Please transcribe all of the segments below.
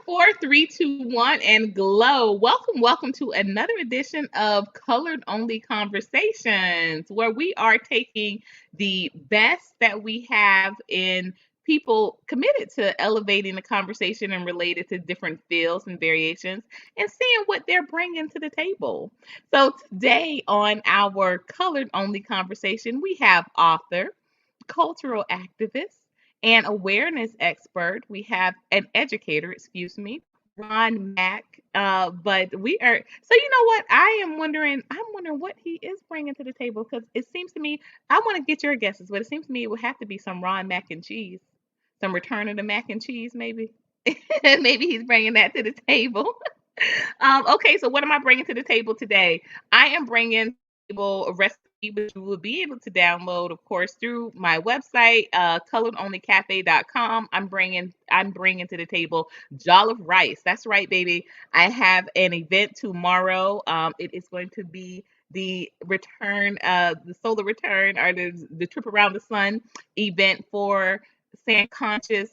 Four, three, two, one, and glow. Welcome to another edition of Colored Only Conversations, where we are taking the best that we have in people committed to elevating the conversation and related to different fields and variations and seeing what they're bringing to the table. So, today on our Colored Only Conversation, we have author, cultural activist, and awareness expert. We have an educator, excuse me, Ron Mack. But we are so you know what I'm wondering what he is bringing to the table because it seems to me I want to get your guesses, but it seems to me it would have to be some Ron Mac and cheese, some return of the mac and cheese, maybe. Maybe he's bringing that to the table. Okay, so what am I bringing to the table today? I am bringing to the table a recipe which you will be able to download, of course, through my website, coloredonlycafe.com. I'm bringing to the table jollof rice. That's right, baby. I have an event tomorrow. It is going to be the solar return, or the trip around the sun event for San Conscious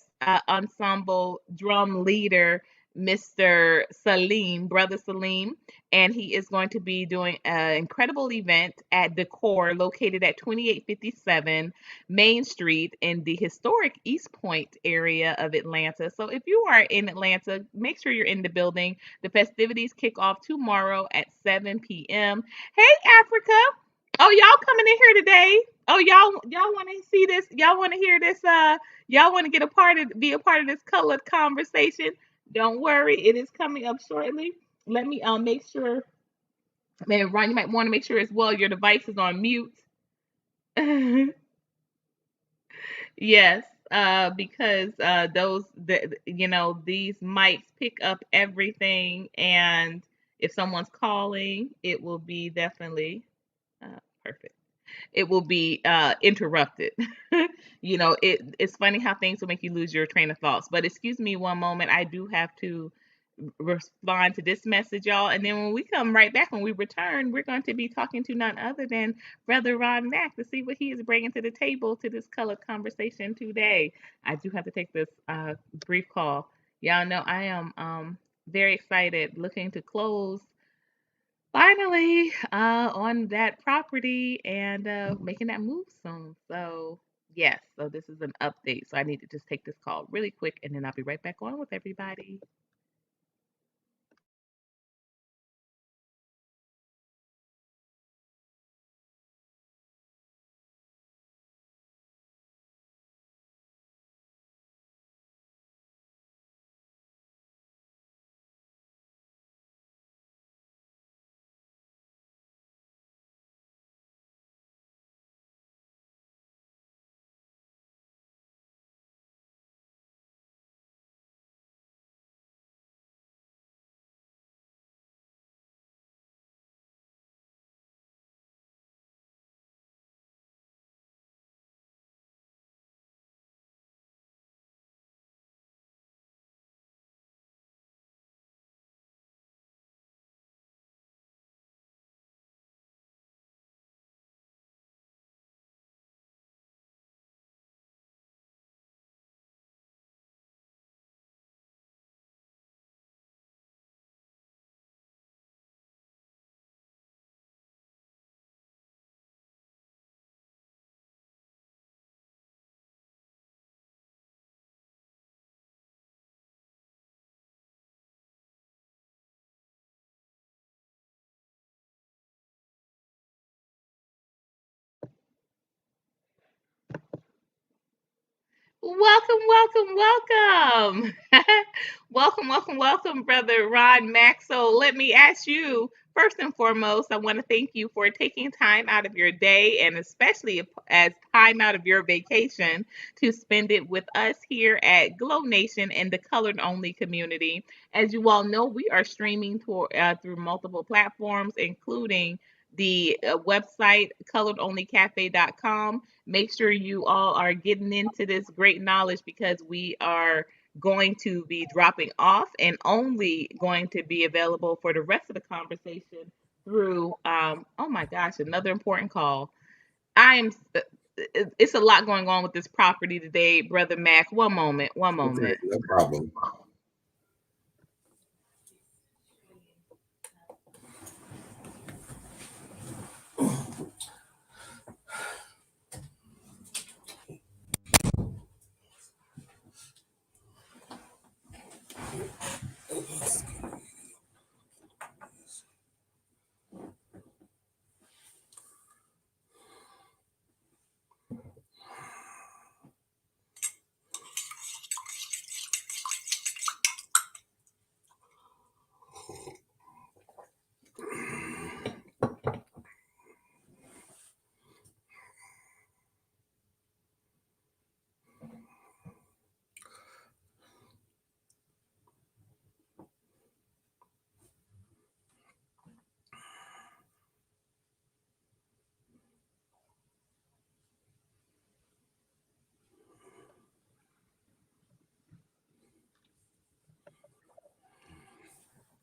Ensemble drum leader Mr. Salim, Brother Salim, and he is going to be doing an incredible event at Decor, located at 2857 Main Street in the historic East Point area of Atlanta. So if you are in Atlanta, make sure you're in the building. The festivities kick off tomorrow at 7 p.m. Hey, Africa! Oh, y'all coming in here today? Oh, y'all want to see this? Y'all want to hear this? Y'all want to be a part of this colored conversation? Don't worry, it is coming up shortly. Let me make sure. Man, Ron, you might want to make sure as well your device is on mute. Yes, because these mics pick up everything, and if someone's calling, it will be definitely perfect. It will be interrupted. It's funny how things will make you lose your train of thoughts. But excuse me one moment, I do have to respond to this message, y'all. And then when we come right back, when we return, we're going to be talking to none other than Brother Ron Mack to see what he is bringing to the table to this colored conversation today. I do have to take this brief call. Y'all know I am very excited, looking to close finally on that property and making that move soon. So, yes, so this is an update. So I need to just take this call really quick and then I'll be right back on with everybody. Welcome. Welcome, Brother Ron Mack. So let me ask you, first and foremost, I want to thank you for taking time out of your day and especially as time out of your vacation to spend it with us here at Glow Nation and the Colored Only community. As you all know, we are streaming through multiple platforms, including the website coloredonlycafe.com. Make sure you all are getting into this great knowledge because we are going to be dropping off and only going to be available for the rest of the conversation through oh my gosh, another important call. I am it's a lot going on with this property today, Brother Mac. One moment. Okay, no problem.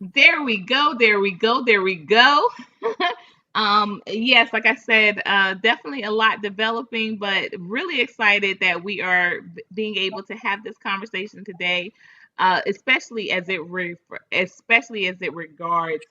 There we go. There we go. There we go. Yes, like I said, definitely a lot developing, but really excited that we are being able to have this conversation today, especially especially as it regards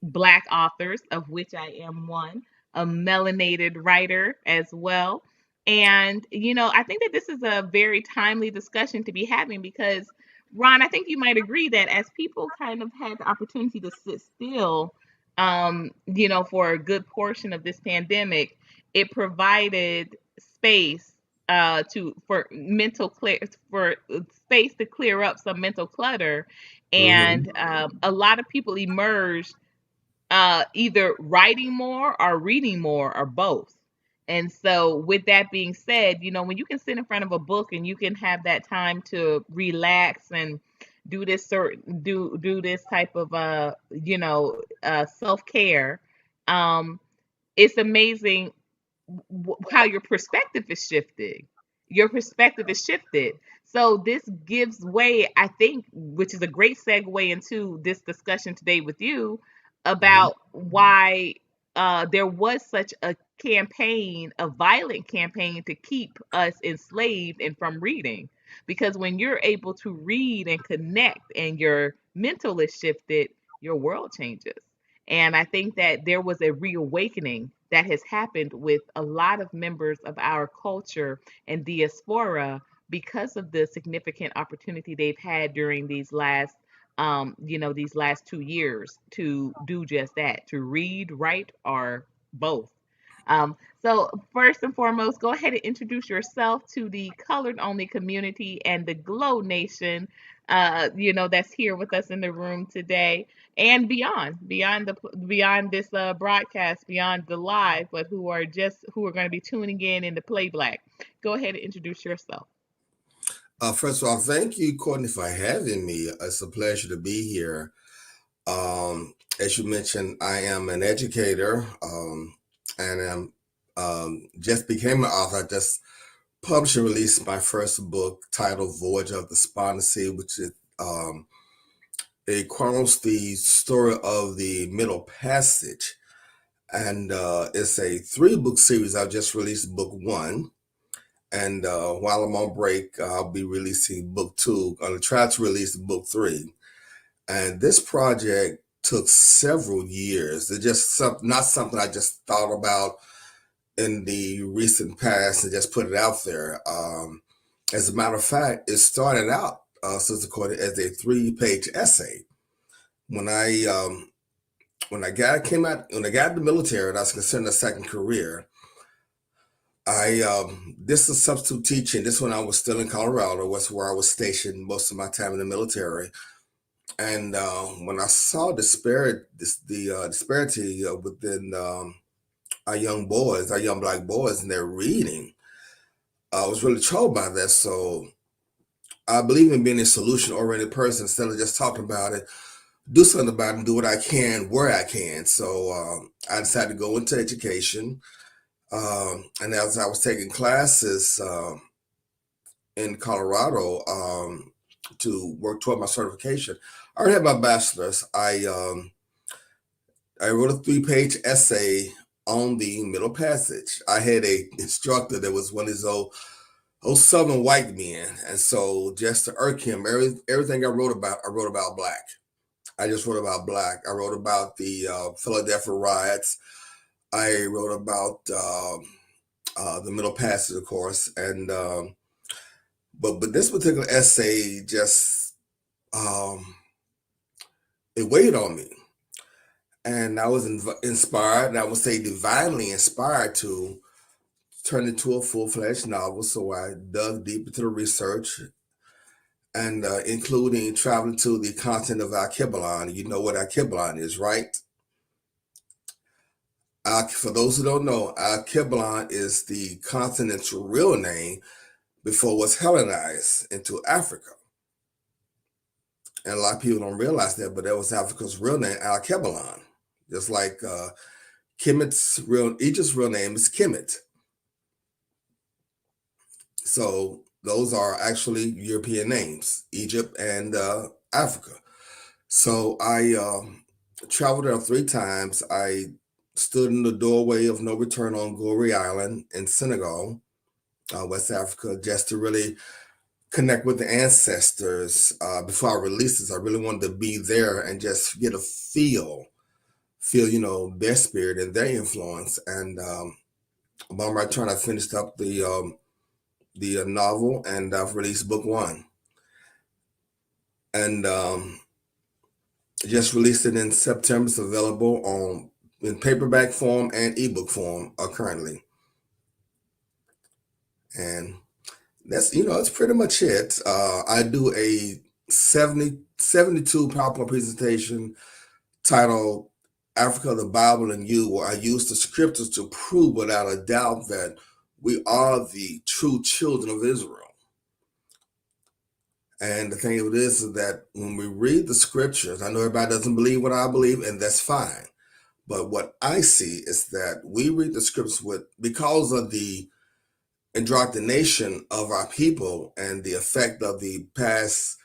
Black authors, of which I am one, a melanated writer as well. And, I think that this is a very timely discussion to be having because, Ron, I think you might agree that as people kind of had the opportunity to sit still, for a good portion of this pandemic, it provided space to for mental clear for space to clear up some mental clutter, and Hmm. a lot of people emerged either writing more or reading more or both. And so, with that being said, when you can sit in front of a book and you can have that time to relax and do this type of self care, um, it's amazing how your perspective is shifting. Your perspective is shifted. So this gives way, I think, which is a great segue into this discussion today with you Hmm. about why there was such a campaign, a violent campaign to keep us enslaved and from reading. Because when you're able to read and connect and your mental is shifted, your world changes. And I think that there was a reawakening that has happened with a lot of members of our culture and diaspora because of the significant opportunity they've had during these last 2 years to do just that, to read, write, or both. So first and foremost, go ahead and introduce yourself to the colored only community and the Glow Nation, that's here with us in the room today and beyond this broadcast, beyond the live, but who are going to be tuning in the playback. Go ahead and introduce yourself. First of all, thank you, Courtney, for having me. It's a pleasure to be here. As you mentioned, I am an educator, and I'm just became an author. I just published and released my first book titled Voyage of Despondency, which is it chronicles the story of the Middle Passage. And it's a three-book series. I just released book one. And while I'm on break, I'll be releasing book two. I'm going to try to release book three. And this project took several years. It's just not something I just thought about in the recent past and just put it out there. As a matter of fact, it started out, Sister Courtney, as a three-page essay. When I when I got in the military, and I was considering a second career. I This is substitute teaching. This when I was still in Colorado, was where I was stationed most of my time in the military. And when I saw the disparity within our young boys, our young black boys, and their reading, I was really troubled by that. So I believe in being a solution-oriented person instead of just talking about it. Do something about it and do what I can where I can. So I decided to go into education. And as I was taking classes in Colorado to work toward my certification, I already had my bachelor's. I wrote a three-page essay on the Middle Passage. I had a instructor that was one of these old Southern white men, and so just to irk him, everything I wrote about black. I just wrote about black. I wrote about the Philadelphia riots. I wrote about the Middle Passage, of course, and but this particular essay just um, it weighed on me, and I was inspired, and I would say divinely inspired to turn it into a full-fledged novel. So I dug deep into the research, and including traveling to the continent of Alkebulan. You know what Alkebulan is, right? For those who don't know, Alkebulan is the continent's real name before it was Hellenized into Africa. And a lot of people don't realize that, but that was Africa's real name, Alkebulan. Just like Egypt's real name is Kemet. So those are actually European names, Egypt and Africa. So I traveled there 3 times. I stood in the doorway of no return on Goree Island in Senegal, West Africa, just to really connect with the ancestors before I released this. I really wanted to be there and just get a feel, their spirit and their influence. And upon my return, I finished up the novel, and I've released book one, and just released it in September. It's available on in paperback form and ebook form currently, and that's pretty much it. I do a 72 PowerPoint presentation titled Africa, the Bible, and You, where I use the scriptures to prove without a doubt that we are the true children of Israel. And the thing of it is that when we read the scriptures, I know everybody doesn't believe what I believe, and that's fine. But what I see is that we read the scriptures because of the indoctrination of our people and the effect of the past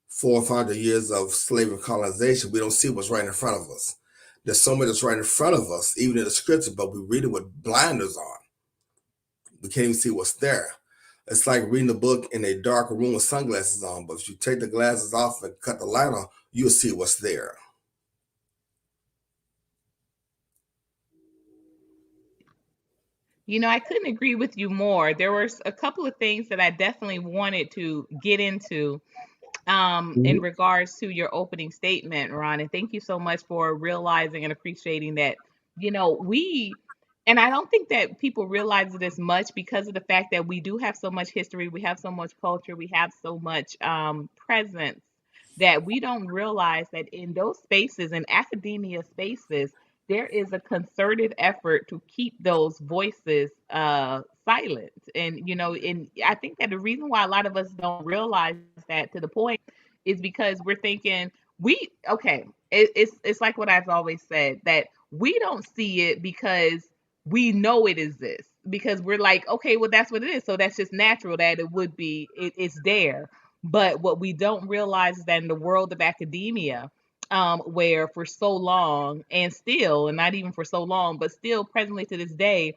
400 or 500 years of slavery colonization. We don't see what's right in front of us. There's so much that's right in front of us, even in the scripture, but we read it with blinders on. We can't even see what's there. It's like reading a book in a dark room with sunglasses on, but if you take the glasses off and cut the light on, you'll see what's there. I couldn't agree with you more. There were a couple of things that I definitely wanted to get into in Mhm. regards to your opening statement, Ron. And thank you so much for realizing and appreciating that, and I don't think that people realize it as much because of the fact that we do have so much history, we have so much culture, we have so much presence that we don't realize that in those spaces, in academia spaces, there is a concerted effort to keep those voices silent. And I think that the reason why a lot of us don't realize that to the point is because we're thinking it's like what I've always said, that we don't see it because we know it exists, because we're like, okay, well, that's what it is, so that's just natural that it would be, it's there. But what we don't realize is that in the world of academia, where for so long, and still, and not even for so long, but still presently to this day,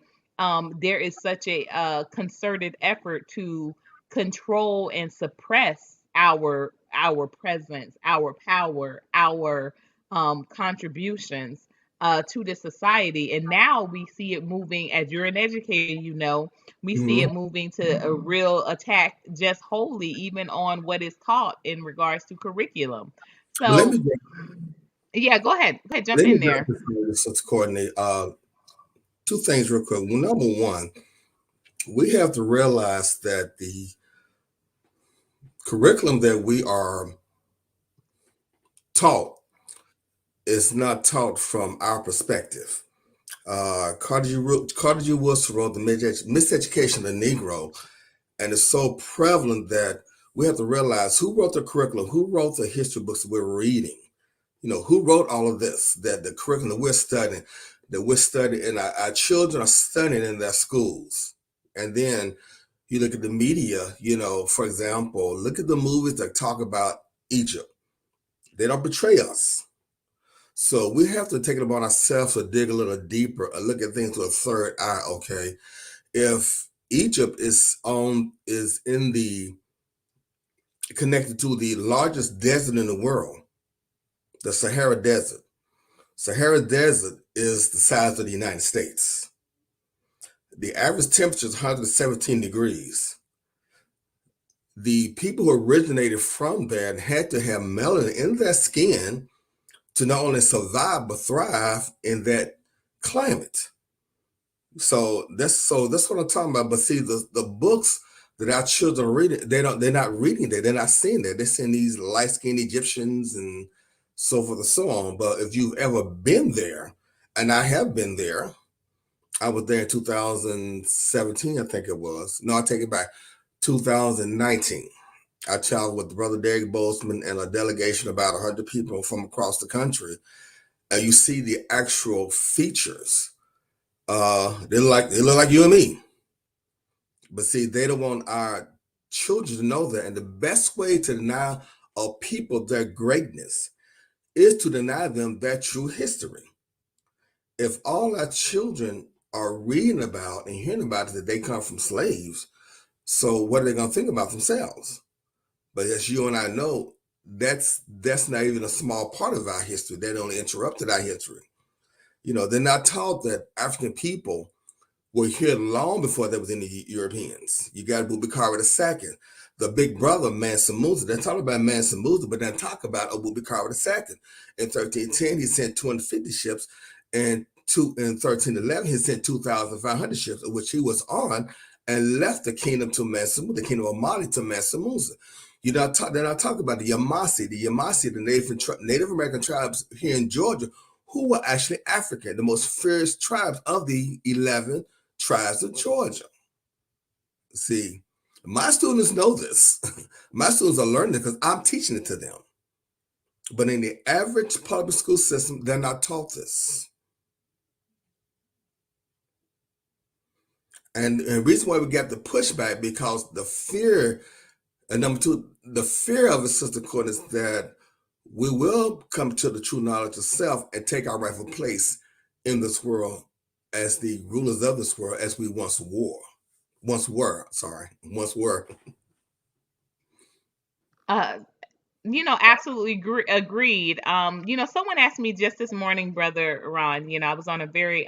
there is such a concerted effort to control and suppress our presence, our power, our contributions to the society. And now we see it moving, as you're an educator, we see it Mhm. moving to a real attack just wholly even on what is taught in regards to curriculum. But let So me yeah, go ahead, jump let me in address there. this, let's coordinate. Two things real quick. Well, number one, we have to realize that the curriculum that we are taught is not taught from our perspective. Carter G. Woodson wrote The Miseducation of the Negro, and it's so prevalent that we have to realize who wrote the curriculum, who wrote the history books that we're reading. Who wrote all of this, that the curriculum that we're studying, and our children are studying in their schools. And then you look at the media, for example, look at the movies that talk about Egypt. They don't betray us. So we have to take it upon ourselves to dig a little deeper and look at things with a third eye. Okay, if Egypt is in the connected to the largest desert in the world, the Sahara Desert. Sahara Desert is the size of the United States. The average temperature is 117 degrees. The people who originated from there had to have melanin in their skin to not only survive but thrive in that climate. So that's what I'm talking about. But see, the books that our children are reading, they're not reading that. They're not seeing that. They're seeing these light skinned Egyptians and so forth and so on. But if you've ever been there, and I have been there, I was there in 2017, I think it was. No, I take it back. 2019. I traveled with Brother Derek Boltzmann and a delegation of about 100 people from across the country. And you see the actual features. They look like you and me. But see, they don't want our children to know that. And the best way to deny a people their greatness is to deny them their true history. If all our children are reading about and hearing about it that they come from slaves, so what are they going to think about themselves? But as you and I know, that's not even a small part of our history. That only interrupted our history. They're not taught that African people were here long before there was any Europeans. You got Bubakari II, the big brother of Mansa Musa. They talk about Mansa Musa, but then talk about Abubakar II. In 1310, he sent 250 ships, and in 1311, he sent 2,500 ships, of which he was on, and left the kingdom to Mansa Musa, the kingdom of Mali to Mansa Musa. They're not talking about the Yamasi, the Native American tribes here in Georgia, who were actually African, the most fierce tribes of the 11 tribes of Georgia. See, my students know this. My students are learning it because I'm teaching it to them. But in the average public school system, they're not taught this. And the reason why we get the pushback, because the fear, and number two, the fear of it, Sister Court, is that we will come to the true knowledge of self and take our rightful place in this world as the rulers of this world, as we once were. Uh, absolutely agreed. Someone asked me just this morning, Brother Ron. I was on a really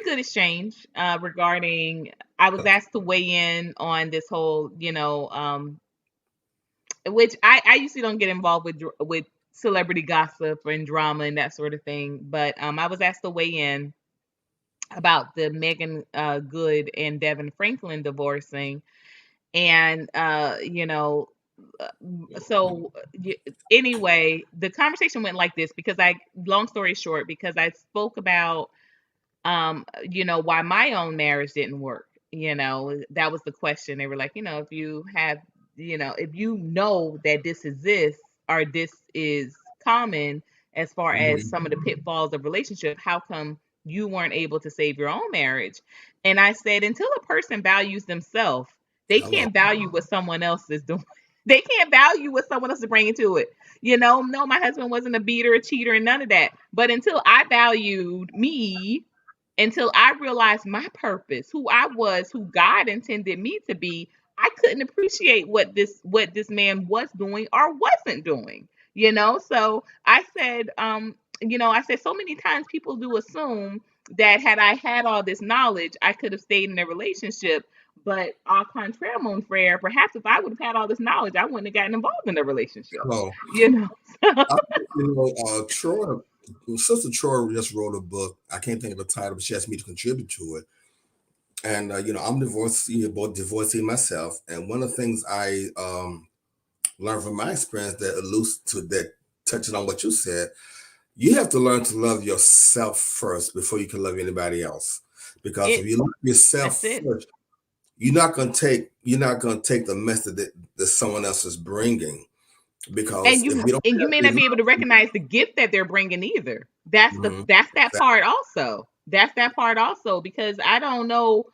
good exchange regarding. I was asked to weigh in on this whole, which I usually don't get involved with celebrity gossip and drama and that sort of thing. But I was asked to weigh in about the Megan Good and Devin Franklin divorcing, and uh, so anyway, the conversation went like this because long story short, because I spoke about why my own marriage didn't work. That was the question. They were like, if you have, if you know that this exists or this is common as far as Mhm. some of the pitfalls of relationship, how come you weren't able to save your own marriage? And I said, until a person values themselves, they Hello. can't value what someone else is doing. They can't value what someone else is bringing to it. No, my husband wasn't a beater, a cheater, and none of that. But until I valued me, until I realized my purpose, who I was, who God intended me to be, I couldn't appreciate what this man was doing or wasn't doing. So I said so many times people do assume that had I had all this knowledge, I could have stayed in a relationship. But au contraire, mon frere, perhaps if I would have had all this knowledge, I wouldn't have gotten involved in a relationship. Hello. You know. I, Troy, Sister Troy just wrote a book. I can't think of the title, but she asked me to contribute to it. And I'm both divorcee myself. And one of the things I learned from my experience that alludes to that, touching on what you said, you have to learn to love yourself first before you can love anybody else. Because if it you love yourself that's it. first, you're not gonna take the mess that someone else is bringing. Because and if you you don't and you have may not any be able to recognize the gift that they're bringing either. love, That's that part also. That's that part also, because I don't know,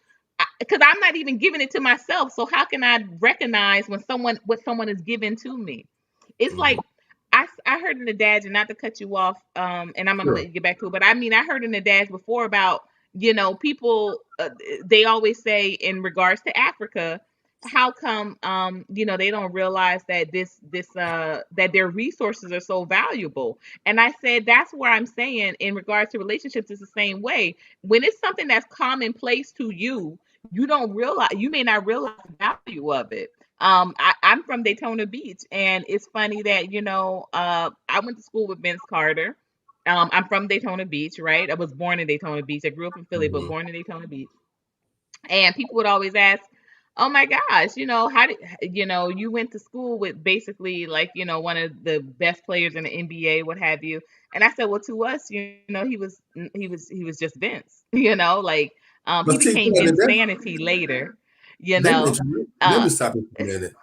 because I'm not even giving it to myself. So how can I recognize when what someone is giving to me? It's mhm. like I heard in the dads, and not to cut you off, and I'm gonna let Sure. you get back to it, but I mean I heard in the dads before about people, they always say in regards to Africa, how come they don't realize that that their resources are so valuable. And I said that's where I'm saying in regards to relationships, it's the same way. When it's something that's commonplace to you, you may not realize the value of it. I'm from Daytona Beach, and it's funny that I went to school with Vince Carter. I'm from Daytona Beach, right? I was born in Daytona Beach. I grew up in Philly, but Mhm. born in Daytona Beach. And people would always ask, "Oh my gosh, how did you went to school with basically like one of the best players in the NBA, what have you?" And I said, "Well, to us, he was just Vince, like he But see, became Insanity later, you let me know." let Uh, me stop you for a minute.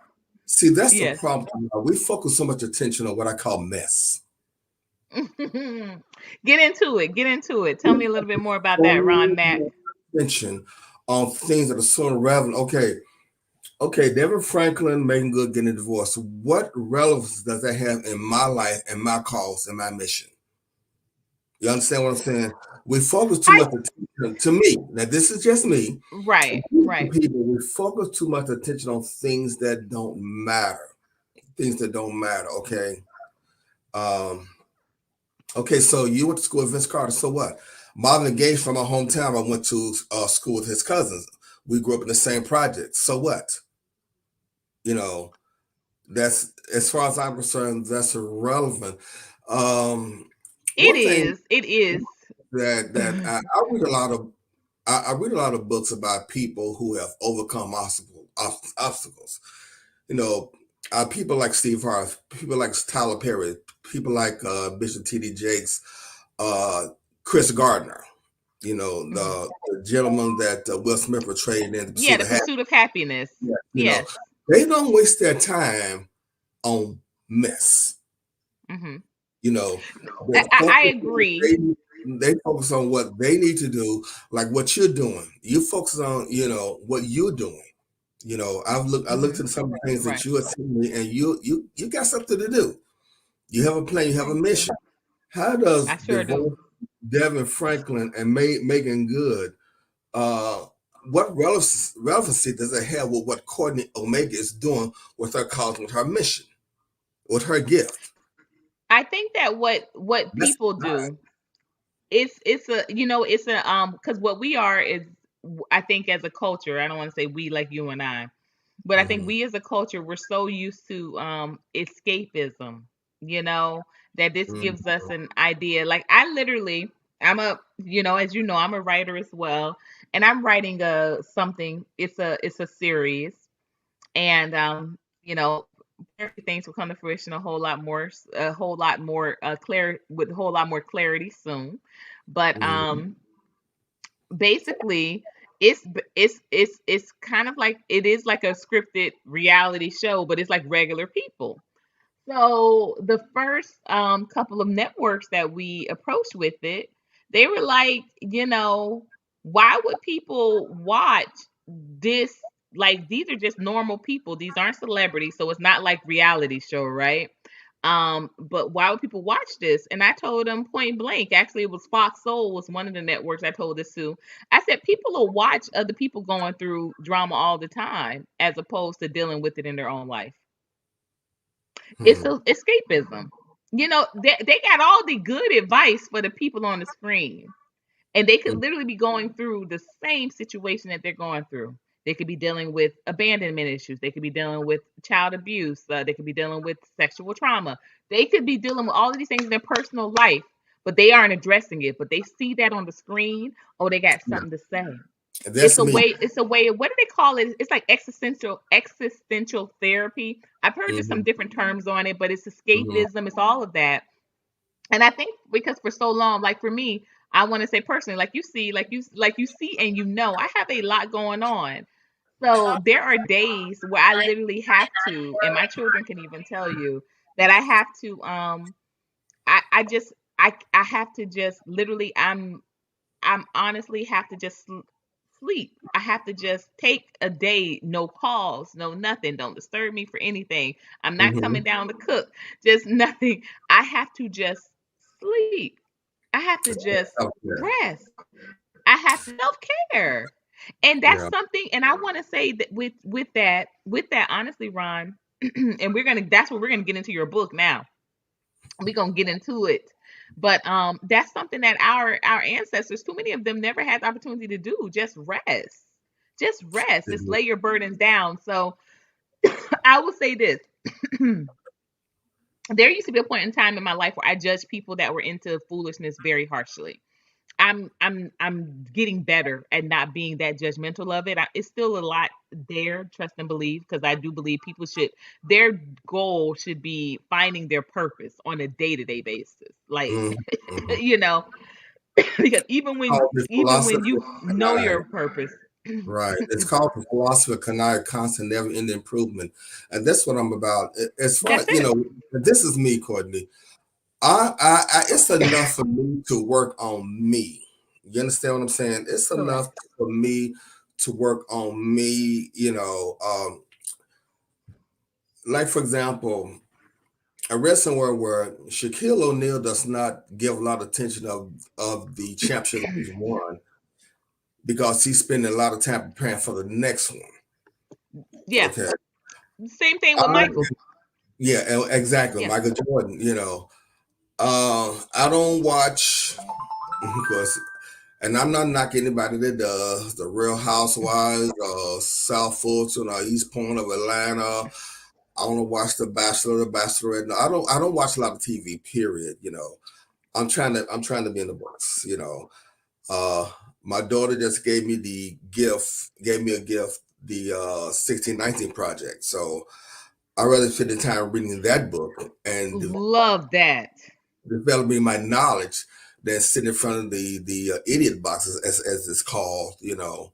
See, that's the yes. problem. We focus so much attention on what I call mess. Get into it. Get into it. Tell We me a little bit more about that, Ron focus so Mack. much attention on things that are so irrelevant. Okay, Okay, Devin Franklin, Megan Good getting a divorce. What relevance does that have in my life and my cause and my mission? You understand what I'm saying? We focus too I much attention to me. Now, this is just me. right, right. People, we focus too much attention on things that don't matter. Things that don't matter. Okay. Um, okay, so you went to school with Vince Carter. So what? Marvin Gaye from my hometown. I went to school with his cousins. We grew up in the same project. So what? You know, that's as far as I'm concerned, that's irrelevant. Um, It one thing is. It is. that I read a lot of I read a lot of books about people who have overcome obstacles. You know, people like Steve Harvey, people like Tyler Perry, people like Bishop T.D. Jakes, uh, Chris Gardner. You know, Mhm. the gentleman that Will Smith portrayed in The Yeah, Pursuit the of Happiness. pursuit of happiness. Yeah. You know, Yes. they don't waste their time on mess. Hmm. You know, they I focus on agree. they focus on what they need to do, like what you're doing. You focus on what you're doing. I looked Hmm. at some of the things that Right. you are telling me, and you got something to do. You have a plan. You have a I do. mission. How does I sure do. Devin Franklin and Megan Good? Uh, what relevancy does it have with what Courtney Omega is doing with her cause, with her mission, with her gift? I think that what That's people do, it's a it's a because what we are is, I think, as a culture, I don't want to say we like you and I, but I think mm-hmm, we as a culture, we're so used to escapism, you know, that this gives us an idea. Like, I literally, I'm a, as you know, I'm a writer as well, and I'm writing a something. It's a series, and you know, things will come to fruition a whole lot more clear with a whole lot more clarity soon. But mm-hmm, basically, it's kind of like, it is like a scripted reality show, but it's like regular people. So the first couple of networks that we approached with it, they were like, why would people watch this? Like, these are just normal people. These aren't celebrities, so it's not like reality show, right? But why would people watch this? And I told them point blank. Actually, it was Fox Soul was one of the networks I told this to. I said people will watch other people going through drama all the time, as opposed to dealing with it in their own life. It's mm-hmm, a escapism. They got all the good advice for the people on the screen, and they could literally be going through the same situation that they're going through. They could be dealing with abandonment issues. They could be dealing with child abuse. They could be dealing with sexual trauma. They could be dealing with all of these things in their personal life, but they aren't addressing it. But they see that on the screen. Oh, they got yeah. something to say. That's me. It's a way of, what do they call it? It's like existential therapy. I've heard there's some Mm-hmm, different terms on it, but it's mm-hmm, escapism, it's all of that. And I think because for so long, like for me, I want to say personally, like you see and I have a lot going on. So there are days where I literally have to, and my children can even tell you that I have to I just I have to just literally, I'm honestly have to just sleep. I have to just take a day, no calls, no nothing. Don't disturb me for anything. I'm not coming mm-hmm. down to cook, just nothing. I have to just sleep. I have to just Self-care. rest. I have to self-care. And that's Yeah. something, and I want to say that with that honestly, Ron, and that's what we're gonna get into your book now. We're gonna get into it. But that's something that our ancestors, too many of them, never had the opportunity to do. Just rest. Just rest. Just lay your burdens down. So I will say this. There used to be a point in time in my life where I judged people that were into foolishness very harshly. I'm getting better at not being that judgmental of it. It's still a lot there, trust and believe, because I do believe people should, their goal should be finding their purpose on a day-to-day basis. Like, Mm-hmm, mm-hmm. you know, because Called the even philosophy when you of know Kanai. your purpose. Right. It's called the philosophy of Kanai, constant, never ending improvement. And that's what I'm about. As far That's as, it. this is me, Courtney. It's enough for me to work on me. You understand what I'm saying? It's Correct. enough for me to work on me. like for example, I read somewhere where Shaquille O'Neal does not give a lot of attention of the championship that he's won because he's spending a lot of time preparing for the next one. Yeah. Okay. Same thing with I, Michael. yeah, exactly. Yeah. Michael Jordan, you know. I don't watch because, and I'm not knocking anybody that does the Real Housewives, South Fulton, or East Point of Atlanta. I don't watch The Bachelor, The Bachelorette. No, I don't watch a lot of TV. Period. You know, I'm trying to be in the books. You know, uh, my daughter just gave me a gift, the 1619 Project. So I rather spend the time reading that book and Love that. developing my knowledge than sitting in front of the idiot boxes as it's called. You know,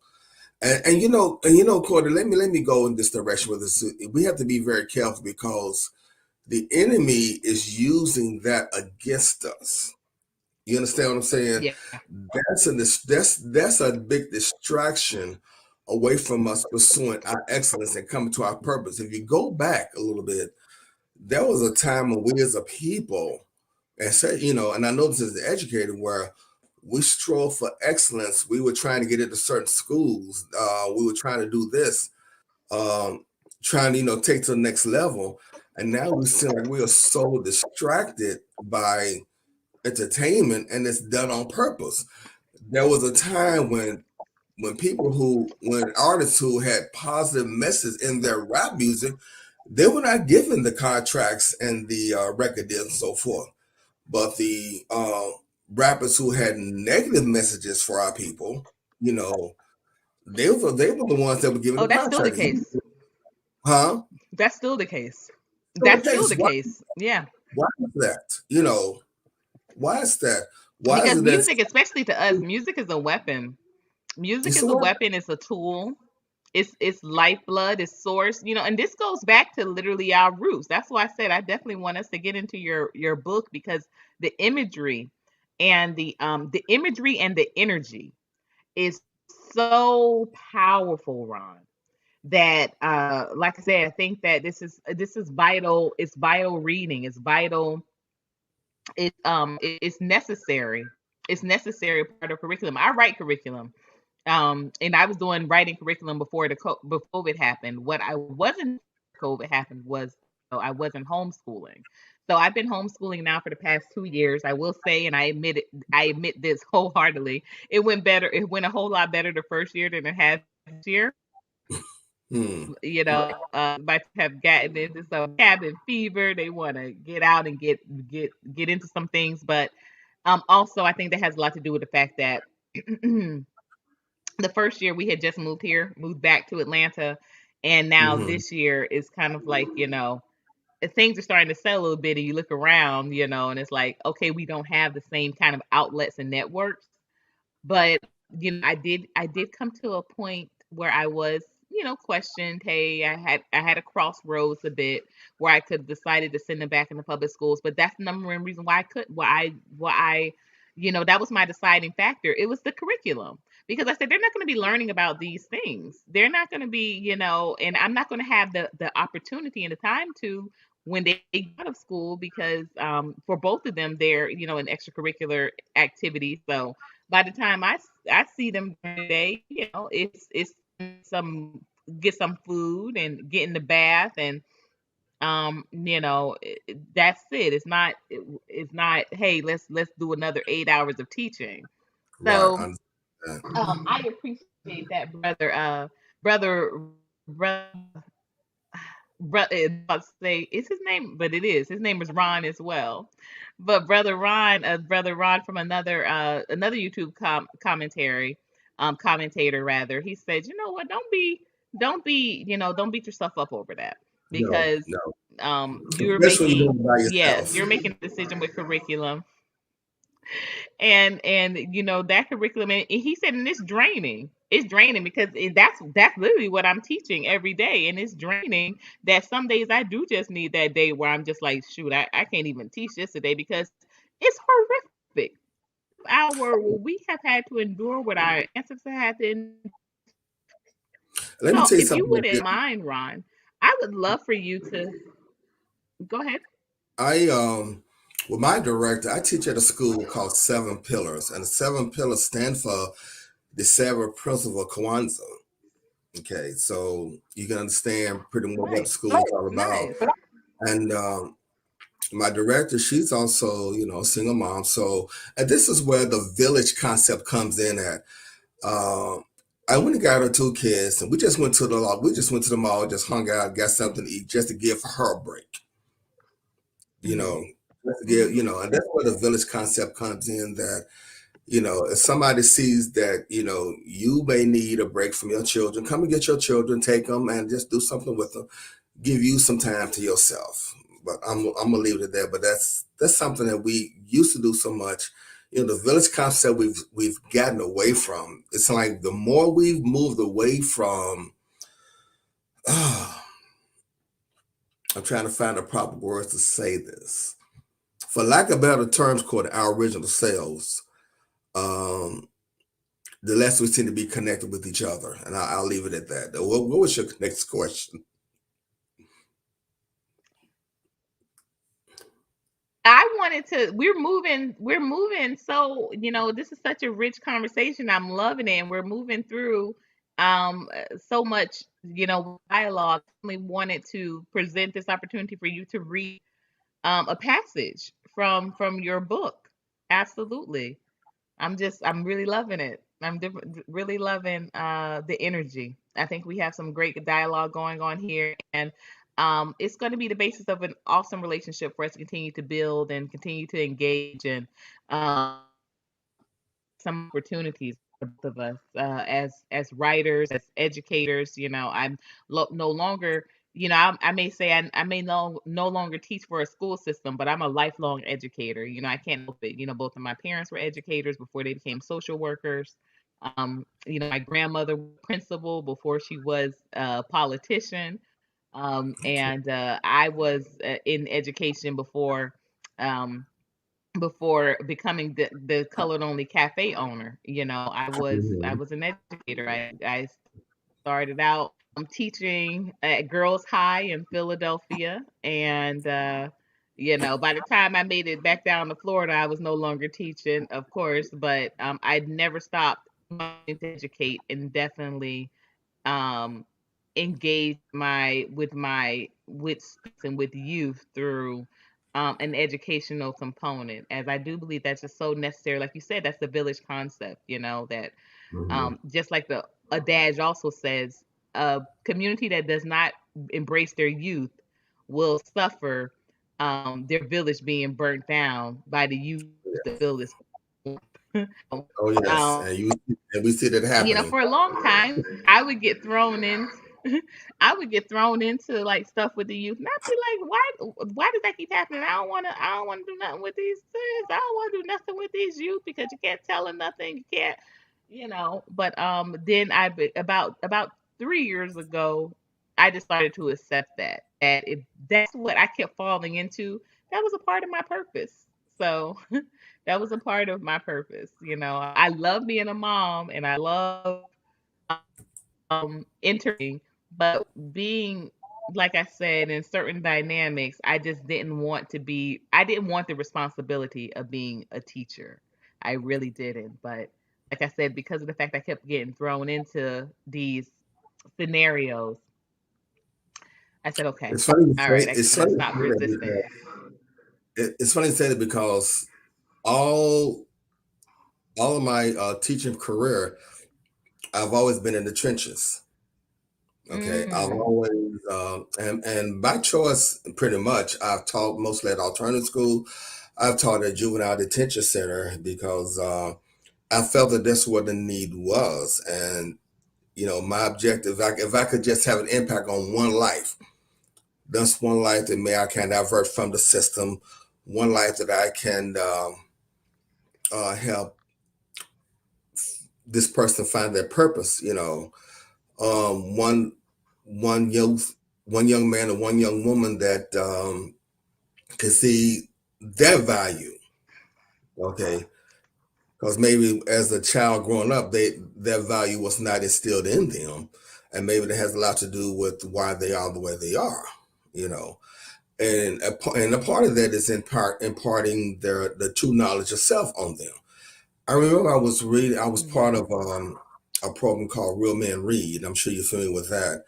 and you know, Cordy, let me go in this direction with this. We have to be very careful because the enemy is using that against us. You understand what I'm saying? Yeah. That's a big distraction away from us pursuing our excellence and coming to our purpose. If you go back a little bit, there was a time when we as a people, and say, you know, and I know this as an educator, where we strove for excellence. We were trying to get into certain schools. We were trying to do this, um, trying to, you know, take to the next level. And now we seem like we are so distracted by entertainment, and it's done on purpose. There was a time when artists who had positive messages in their rap music, they were not given the contracts and the record deals and so forth. But the rappers who had negative messages for our people, you know, they were the ones that were given Oh, the that's still the contracts. case. Huh? That's still the case. So the That's still case, the case. Yeah. why is that? You know, why is that? Why is Because it that music, especially to us, music is a weapon. Music it's is a a weapon? weapon, it's a tool. It's lifeblood, it's source, and this goes back to literally our roots. That's why I said I definitely want us to get into your book because the imagery the imagery and the energy is so powerful, Ron, that like I said, I think that this is vital. It's vital reading. It's vital. It's necessary. It's necessary part of curriculum. I write curriculum. And I was doing writing curriculum before COVID happened. What I wasn't doing before COVID happened was I wasn't homeschooling. So I've been homeschooling now for the past 2 years. I will say, and I admit it, I admit this wholeheartedly. It went better. It went a whole lot better the first year than it has this year. Hmm. Might have gotten into some cabin fever. They want to get out and get into some things, but also I think that has a lot to do with the fact that the first year we had just moved here, moved back to Atlanta, and now Hmm. this year is kind of like, things are starting to sell a little bit and you look around, and it's like, okay, we don't have the same kind of outlets and networks. But, I did come to a point where I was, questioned, hey, I had a crossroads a bit where I could have decided to send them back into public schools, but that's the number one reason why I that was my deciding factor. It was the curriculum. Because I said they're not going to be learning about these things. They're not going to be, and I'm not going to have the opportunity and the time to when they get out of school because for both of them they're in extracurricular activities. So by the time I see them during the day, it's some get some food and get in the bath and that's it. It's not hey, let's do another 8 hours of teaching. Right. I So understand. I appreciate that, brother about to say it's his name, but it is his name is Ron as well. But brother Ron from another YouTube commentator rather. He said, you know what? Don't beat yourself up over that No, because no. you're Especially when you're making doing it by yes, yourself. you're making a decision with curriculum and that curriculum and he said and it's draining because that's literally what I'm teaching every day and it's draining that some days I do just need that day where I'm just like shoot I can't even teach this today because it's horrific of our what we have had to endure what our ancestors had to endure. Let me tell you If you something like this. wouldn't mind, Ron, I would love for you to go ahead. I with my director, I teach at a school called Seven Pillars, and the Seven Pillars stand for the seven principles of Kwanzaa. Okay, so you can understand pretty much what the Nice, school is all about. nice. And my director, she's also, a single mom. So, and this is where the village concept comes in at. Um, I went and got her two kids, and we just went to the mall, just hung out, got something to eat, just to give her a break. You Hmm. know, just to give, Hmm. and that's where the village concept comes in. That if somebody sees that, you may need a break from your children, come and get your children, take them, and just do something with them. Give you some time to yourself. But I'm gonna leave it at that. But that's something that we used to do so much. The village concept we've gotten away from. It's like the more we've moved away from. I'm trying to find the proper words to say this. For lack of better terms, called our original selves. Um, the less we seem to be connected with each other, and I'll leave it at that. What was your next question? I wanted to. We're moving. So this is such a rich conversation. I'm loving it, and we're moving through so much dialogue. I only wanted to present this opportunity for you to read a passage from your book. Absolutely. I'm really loving it. Really loving the energy. I think we have some great dialogue going on here, and it's going to be the basis of an awesome relationship for us to continue to build and continue to engage and some opportunities for both of us as writers, as educators. I'm no longer. I may say I may no longer teach for a school system, but I'm a lifelong educator. I can't help it. Both of my parents were educators before they became social workers. My grandmother was a principal before she was a politician. And I was in education um, before becoming the colored only cafe owner. I Mhm. was an educator. I started out teaching at Girls High in Philadelphia, and by the time I made it back down to Florida, I was no longer teaching, of course, but I'd never stopped wanting to educate, and definitely um, engage with students and with youth through an educational component, as I do believe that's just so necessary. Like you said, that's the village concept. That Mhm. just like the adage also says, a community that does not embrace their youth will suffer their village being burnt down by the youth the village. Oh yes, um, and we see that happening. for a long time, I would get thrown in. I would get thrown into like stuff with the youth, and I'd be like, "Why does that keep happening? I don't want to do nothing with these things. I don't want to do nothing with these youth because you can't tell them nothing. You can't. But then about 3 years ago, I just started to accept that if that's what I kept falling into, that was a part of my purpose. So that was a part of my purpose. I love being a mom and I love but being, like I said, in certain dynamics, I just I didn't want the responsibility of being a teacher. I really didn't. But like I said, because of the fact I kept getting thrown into these scenarios, I said, okay, It's funny to all say. right, I It's gotta funny to stop say that resisting. because it's funny to say that because all all of my teaching career, I've always been in the trenches. Okay, I've Mm, always and by choice, pretty much. I've taught mostly at alternative school. I've taught at juvenile detention center because I felt that that's what the need was, and my objective. If I could just have an impact on one life, that's one life that may I can divert from the system, one life that I can help this person find their purpose. One one youth, one young man and one young woman that can see their value. Okay, because maybe as a child growing up, their value was not instilled in them, and maybe that has a lot to do with why they are the way they are, you know. And a part of that is in part imparting the true knowledge of self on them. I remember I was part Yeah. of a program called Real Men Read. I'm sure you're familiar with that.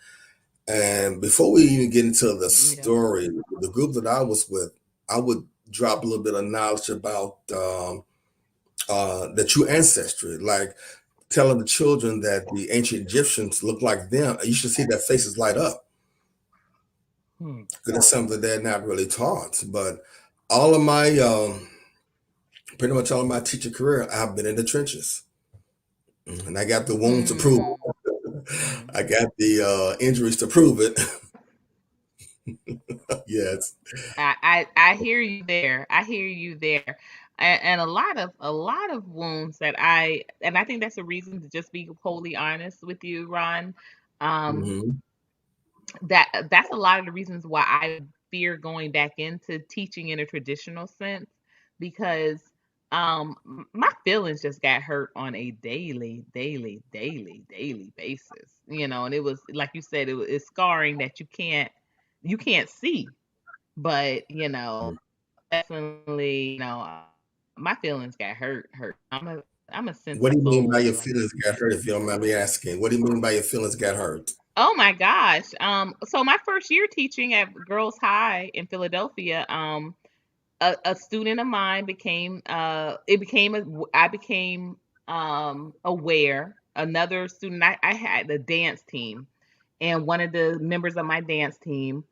And before we even get into the Yeah. story, the group that I was with, I would drop a little bit of knowledge about the true ancestry, like telling the children that the ancient Egyptians look like them. You should see their faces light up, Hmm. because it's something they're not really taught. But all of my, pretty much all of my teacher career, I've been in the trenches, and I got the wounds to prove Mm. it. I Mhm. got the injuries to prove it. Yes. I hear you there. I hear you there. And a lot of wounds that I think that's a reason to just be wholly honest with you, Ron. Um, Hmm. that's a lot of the reasons why I fear going back into teaching in a traditional sense because my feelings just got hurt on a daily basis, and it was like you said, it's scarring that you can't see, but definitely, my feelings got hurt. I'm a What do sensitive you mean by soul. your feelings got hurt? If you don't mind me asking, what do you mean by your feelings got hurt? Oh my gosh. So my first year teaching at Girls High in Philadelphia, a student of mine became it became a I became aware. Another student, I had a dance team, and one of the members of my dance team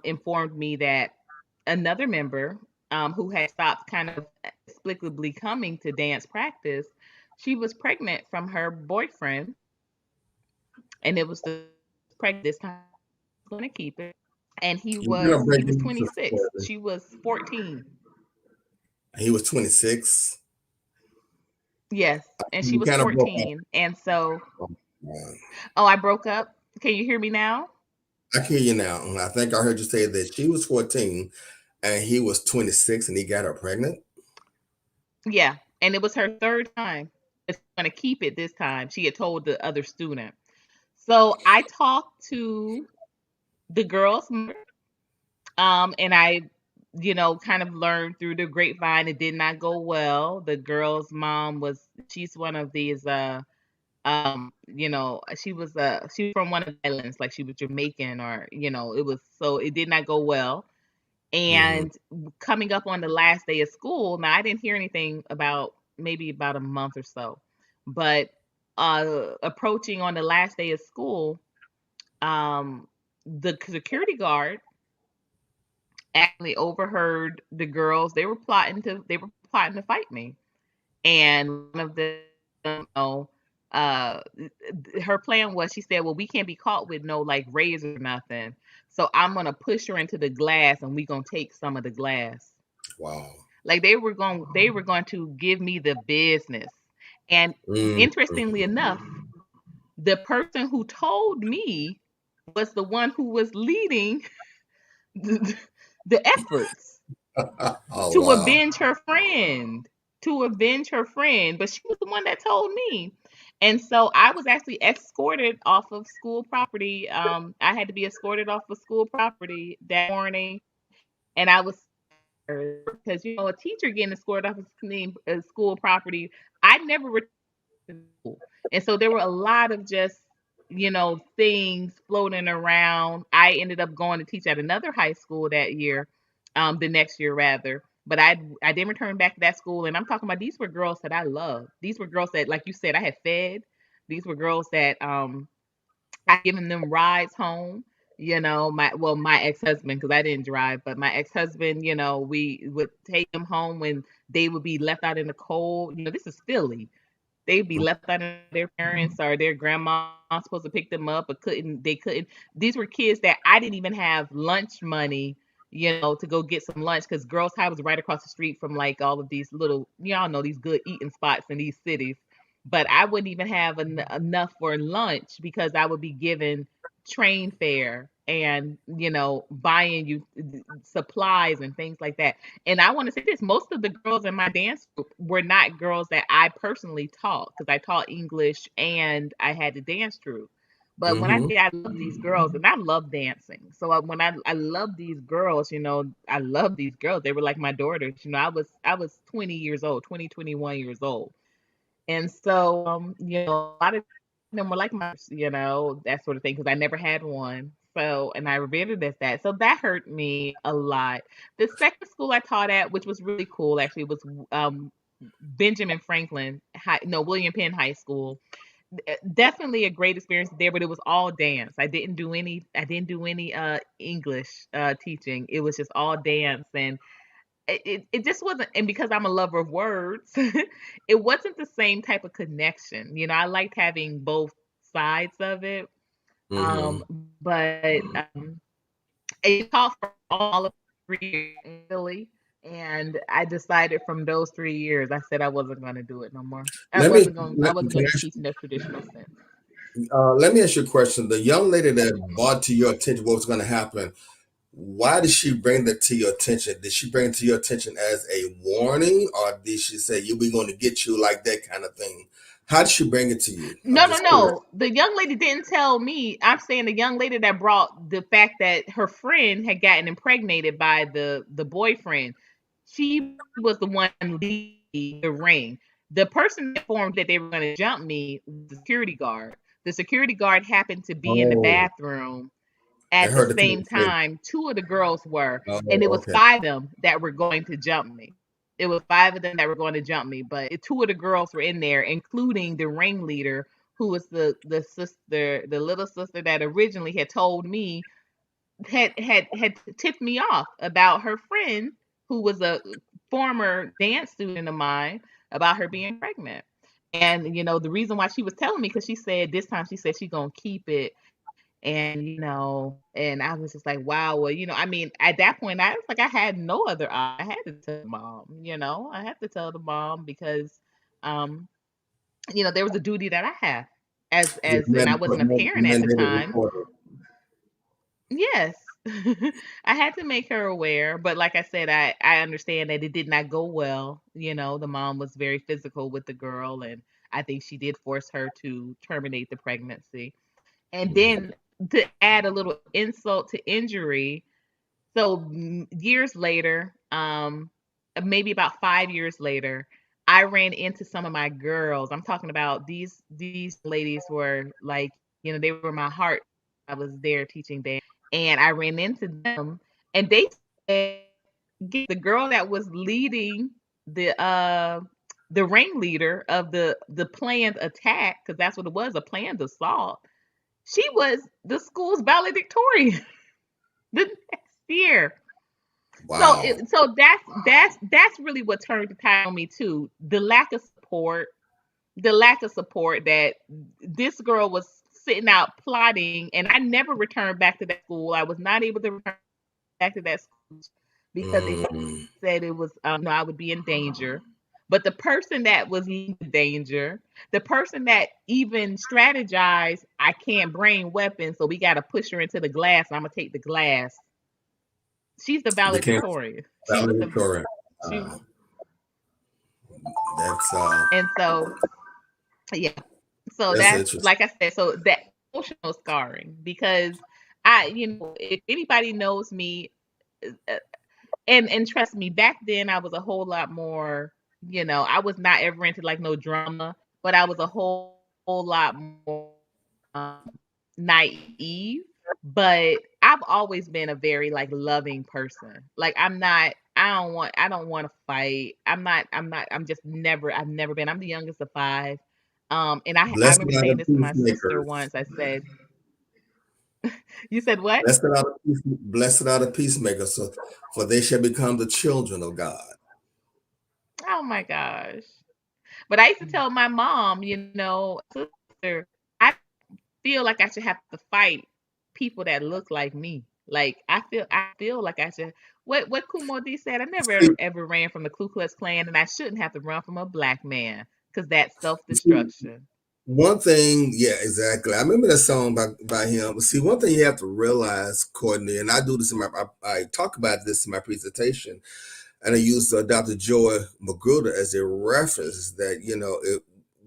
informed me that another member who had stopped kind of explicably coming to dance practice, she was pregnant from her boyfriend, and it was the pregnant this time going to keep it. And he You're gonna was he break was me, Sister 26. Courtney. She was 14. He was 26. Yes, and she You was kind of broke up. 14. And so, Uh, oh, I broke up. Can you hear me now? I can hear you now. I think I heard you say that she was 14 and he was 26 and he got her pregnant. Yeah, and it was her third time. It's going to keep it this time. She had told the other student. So I talked to the girl's mother, and I, kind of learned through the grapevine it did not go well. The girl's mom she's one of these she was from one of the islands, like she was Jamaican, or it did not go well. Hmm. And coming up on the last day of school, now I didn't hear anything about maybe about a month or so, but approaching on the last day of school, the security guard actually overheard the girls. They were plotting to fight me, and one of them, uh, her plan was, she said, "Well, we can't be caught with no like razor or nothing, so I'm gonna push her into the glass, and we gonna take some of the glass." Wow. Like they were going to give me the business. And Mm. interestingly enough, the person who told me was the one who was leading the, the efforts Oh, to wow. avenge her friend, but she was the one that told me. And so I was actually escorted off of school property. I had to be escorted off of school property that morning, and I was because a teacher getting escorted off of school property. I never returned to school, and so there were a lot of just things floating around. I ended up going to teach at another high school that year, the next year rather. But I didn't return back to that school, and I'm talking about, these were girls that I loved. These were girls that, like you said, I had fed. These were girls that I given them rides home. My ex-husband, because I didn't drive, but my ex-husband, we would take them home when they would be left out in the cold. This is Philly. They'd be left out of their parents or their grandma supposed to pick them up, but they couldn't. These were kids that I didn't even have lunch money, to go get some lunch, because Girls High was right across the street from like all of these little, y'all know, these good eating spots in these cities. But I wouldn't even have enough for lunch because I would be given train fare and buying you supplies and things like that. And I want to say this, most of the girls in my dance group were not girls that I personally taught, because I taught English and I had the dance troupe. But when I Mm-hmm. say I love these girls, and I love dancing, so when I love these girls, I love these girls. They were like my daughters. I was 20 years old, 20, 21 years old, and so a lot of them were like my, that sort of thing, because I never had one. So, and I revered it as that. So that hurt me a lot. The second school I taught at, which was really cool, actually, was um, Benjamin Franklin High, no, William Penn High School. Definitely a great experience there, but it was all dance. I didn't do any English teaching. It was just all dance, and it just wasn't. And because I'm a lover of words, it wasn't the same type of connection. I liked having both sides of it. Mm-hmm. But it taught for all of 3 years in Italy. And I decided from those 3 years, I said I wasn't going to do it no more. I Let me wasn't going. I let, wasn't can going I to ask, teach in the traditional sense. let me ask you a question. The young lady that brought to your attention what was going to happen, why did she bring that to your attention? Did she bring it to your attention as a warning, or did she say you we going to get you like that kind of thing? How did she bring it to you? I'm No, no, just curious. no. The young lady didn't tell me. I'm saying the young lady that brought the fact that her friend had gotten impregnated by the boyfriend. She was the one leading the ring. The person that informed that they were going to jump me was the security guard. The security guard happened to be in the Oh, bathroom I at the heard the same conversation. time. Two of the girls were, Oh, and it was okay. five of them that were going to jump me. It was five of them that were going to jump me, but two of the girls were in there, including the ringleader, who was the sister, the little sister that originally had told me, had tipped me off about her friend, who was a former dance student of mine, about her being pregnant. And the reason why she was telling me, because she said this time, she said she's gonna keep it. And I was just like, wow. Well, I mean, at that point, I was like, I had no other I had to tell the mom. I had to tell the mom, because um there was a duty that I have, The and I wasn't a parent at the mandated time. reporter. Yes. I had to make her aware, but like I said, I understand that it did not go well. The mom was very physical with the girl, and I think she did force her to terminate the pregnancy. And Mhm. then, to add a little insult to injury, so years later, maybe about 5 years later, I ran into some of my girls. I'm talking about these ladies were like, they were my heart. I was there teaching dance, and I ran into them, and they said, the girl that was leading the ringleader of the planned attack, because that's what it was, a planned assault. She was the school's valedictorian the next year. So Wow. that's really what turned the tide on me too. The lack of support that this girl was sitting out plotting, and I never returned back to that school. I was not able to return back to that school because they Mm. said it was, I would be in danger. But the person that was in danger, the person that even strategized, I can't bring weapons, so we got to push her into the glass, and I'm gonna take the glass. She's the Became valedictorian. She was the valedictorian. she, That's and so yeah. So that's that's, interesting. like I said. So that emotional scarring, because if anybody knows me, uh, and trust me, back then I was a whole lot more. I was not ever into like no drama, but I was a whole lot more naive. But I've always been a very like loving person. Like, I'm not. I don't want to fight. I'm just never. I've never been. I'm the youngest of five. And I Blessed remember are saying the this to my sister peacemakers. once. I said, "You said what?" Blessed are the peacemakers, so, for they shall become the children of God. Oh my gosh. But I used to tell my mom, sister, I feel like I should have to fight people that look like me. Like, I feel like I should. What Kumo D said, I never See, ever ran from the Ku Klux Klan, and I shouldn't have to run from a black man, because that's self see, destruction. one thing, yeah, exactly. I remember that song by him. See, one thing you have to realize, Courtney, and I do this I talk about this in my presentation, and I use Dr. Joy Magruder as a reference that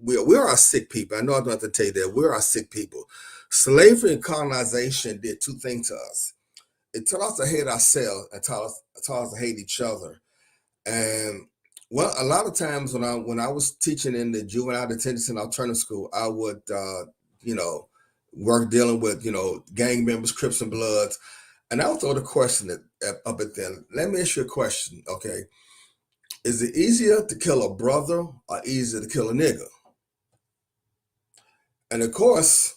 we are sick people. I know I don't have to tell you that we're our sick people. Slavery and colonization did two things to us. It taught us to hate ourselves and taught us to hate each other. And well, a lot of times when I was teaching in the juvenile detention alternative school, I would you know work dealing with gang members, Crips and Bloods, and I would throw the question up at them. Let me ask you a question, okay? Is it easier to kill a brother or easier to kill a nigga? And of course,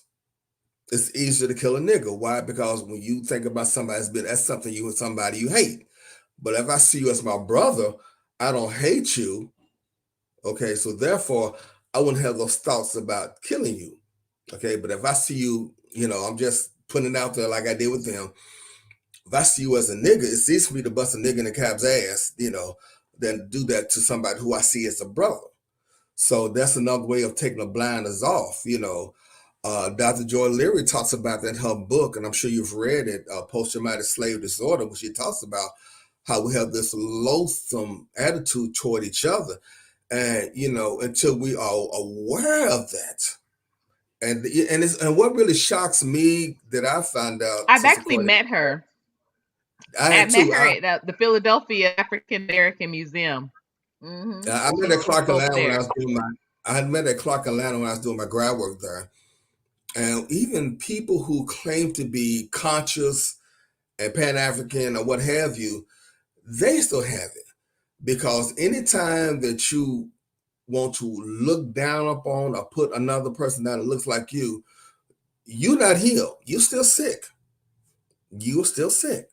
it's easier to kill a nigga. Why? Because when you think about somebody that's something you and somebody you hate. But if I see you as my brother, I don't hate you. Okay, so therefore, I wouldn't have those thoughts about killing you. Okay, but if I see you, I'm just putting it out there like I did with them. If I see you as a nigga, it's easy for me to bust a nigga in the cab's ass, than do that to somebody who I see as a brother. So that's another way of taking the blinders off. Dr. Joy Leary talks about that in her book, and I'm sure you've read it, Post-Traumatic Slave Disorder, where she talks about how we have this loathsome attitude toward each other. And, until we are aware of that. And what really shocks me that I found out, I've Sister actually Courtney, met her. I I had met two. her at the Philadelphia African American Museum. I met at She Clark spoke Atlanta when I there. was doing my. I had met at Clark Atlanta when I was doing my grad work there, and even people who claim to be conscious and Pan African or what have you, they still have it because anytime that you want to look down upon or put another person down that looks like you're not healed. You're still sick. You're still sick.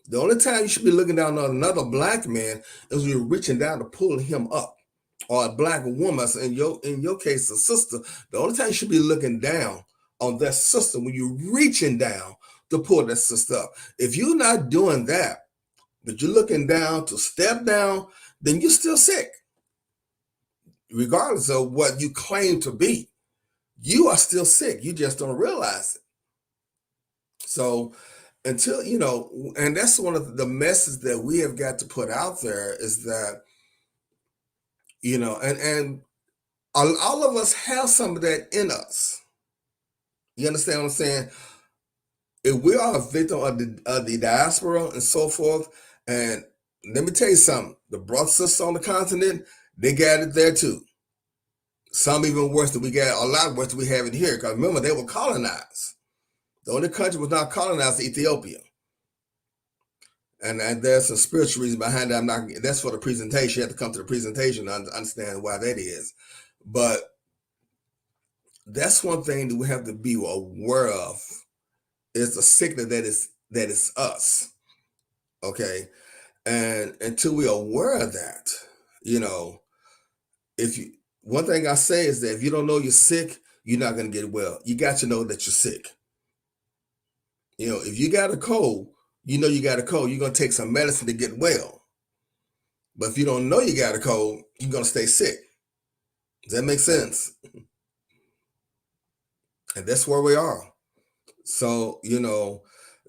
The only time you should be looking down on another black man is when you're reaching down to pull him up, or a black woman. So in your case, a sister. The only time you should be looking down on that sister when you're reaching down to pull that sister up. If you're not doing that, but you're looking down to step down, then you're still sick, regardless of what you claim to be. You are still sick. You just don't realize it. So until and that's one of the messages that we have got to put out there is that and all of us have some of that in us. You understand what I'm saying? If we are a victim of the diaspora and so forth, and let me tell you something, the brothers and sisters on the continent, they got it there too. Some even worse than we got, a lot worse than we have it here. Because remember, they were colonized. The only country was not colonized Ethiopia. And there's a spiritual reason behind that. That's for the presentation. You have to come to the presentation to understand why that is. But that's one thing that we have to be aware of is the sickness that is us. Okay. And until we're aware of that, you know, if you one thing I say is that if you don't know you're sick, you're not gonna get well. You got to know that you're sick. If you got a cold, you know you got a cold, you're gonna take some medicine to get well. But if you don't know you got a cold, you're gonna stay sick. Does that make sense? And that's where we are. So,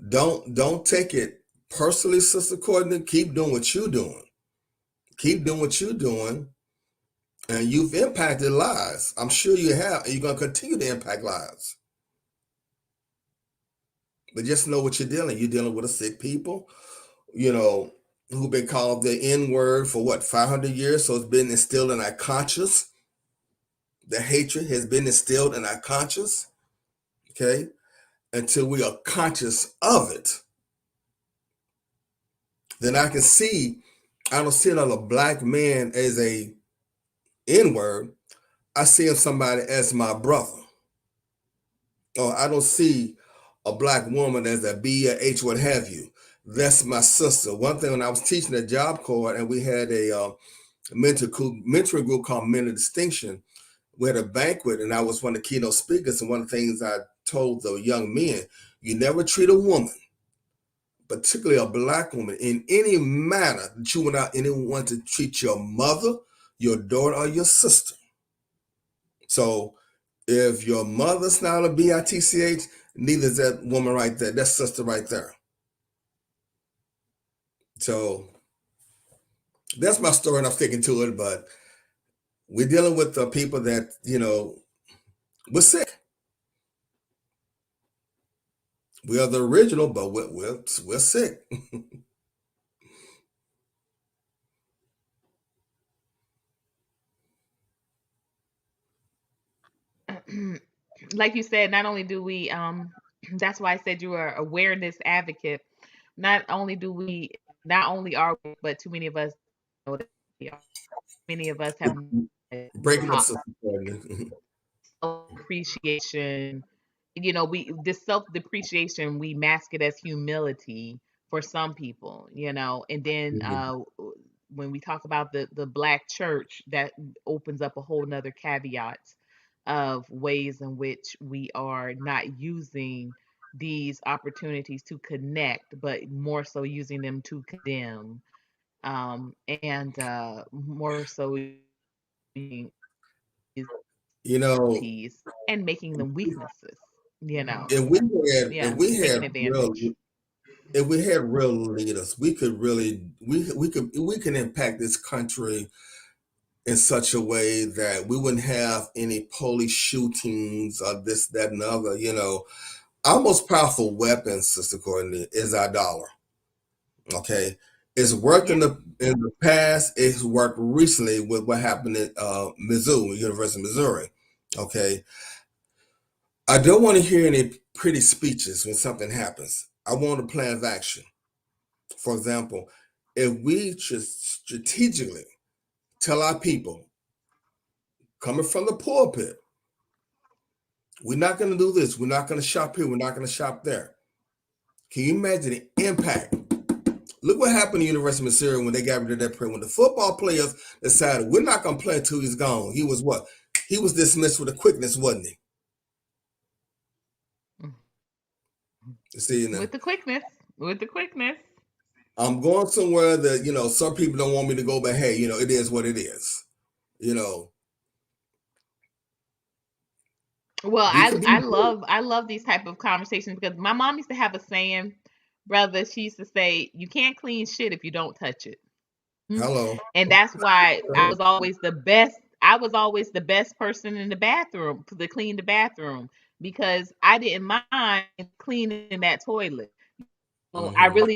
don't take it personally, Sister Courtney. Keep doing what you're doing. Keep doing what you're doing. And you've impacted lives. I'm sure you have, and you're gonna continue to impact lives. But just know what you're dealing. You're dealing with a sick people, who've been called the N word for what, 500 years? So it's been instilled in our conscious. The hatred has been instilled in our conscious. Okay. Until we are conscious of it, then I don't see another black man as a N-word. I see him somebody as my brother. Or I don't see a black woman as a B or H, what have you. That's my sister. One thing when I was teaching at Job Corps and we had a mentoring group called Men of Distinction, we had a banquet and I was one of the keynote speakers. And one of the things I told the young men, you never treat a woman, particularly a black woman, in any manner that you would not anyone to treat your mother, your daughter, or your sister. So if your mother's not a bitch, neither is that woman right there, that sister right there. So that's my story, and I'm sticking to it. But we're dealing with the people that we're sick. We are the original, but we're sick. Like you said, not only do we that's why I said you are awareness advocate. Not only are we, but too many of us know that we are. Many of us have Breaking up, taught Sister Courtney. self appreciation. You know, we this self depreciation we mask it as humility for some people. You know, and then when we talk about the black church, that opens up a whole nother caveat of ways in which we are not using these opportunities to connect, but more so using them to condemn, and more so using these You know, abilities and making them weaknesses. You know, if yeah, we had taking real advantage. if we had real leaders, we could really we can impact this country in such a way that we wouldn't have any police shootings or this, that, and the other. You know, our most powerful weapon, Sister Courtney, is our dollar. Okay, it's worked Yeah. in the past. It's worked recently with what happened at Mizzou, University of Missouri. Okay, I don't want to hear any pretty speeches when something happens. I want a plan of action. For example, if we just strategically tell our people coming from the pulpit, we're not going to do this, we're not going to shop here, we're not going to shop there. Can you imagine the impact? Look what happened to University of Missouri when they got rid of that prayer. When the football players decided we're not going to play until he's gone, he was what? He was dismissed with a quickness, wasn't he? You see, you know, With the quickness. With the quickness. I'm going somewhere that, some people don't want me to go, but hey, it is what it is. You know, Well, we could be good. I love these type of conversations because my mom used to have a saying, brother. She used to say, "You can't clean shit if you don't touch it." Mhm. Hello. And that's why I was always the best. I was always the best person in the bathroom to clean the bathroom because I didn't mind cleaning that toilet. So Hmm. I would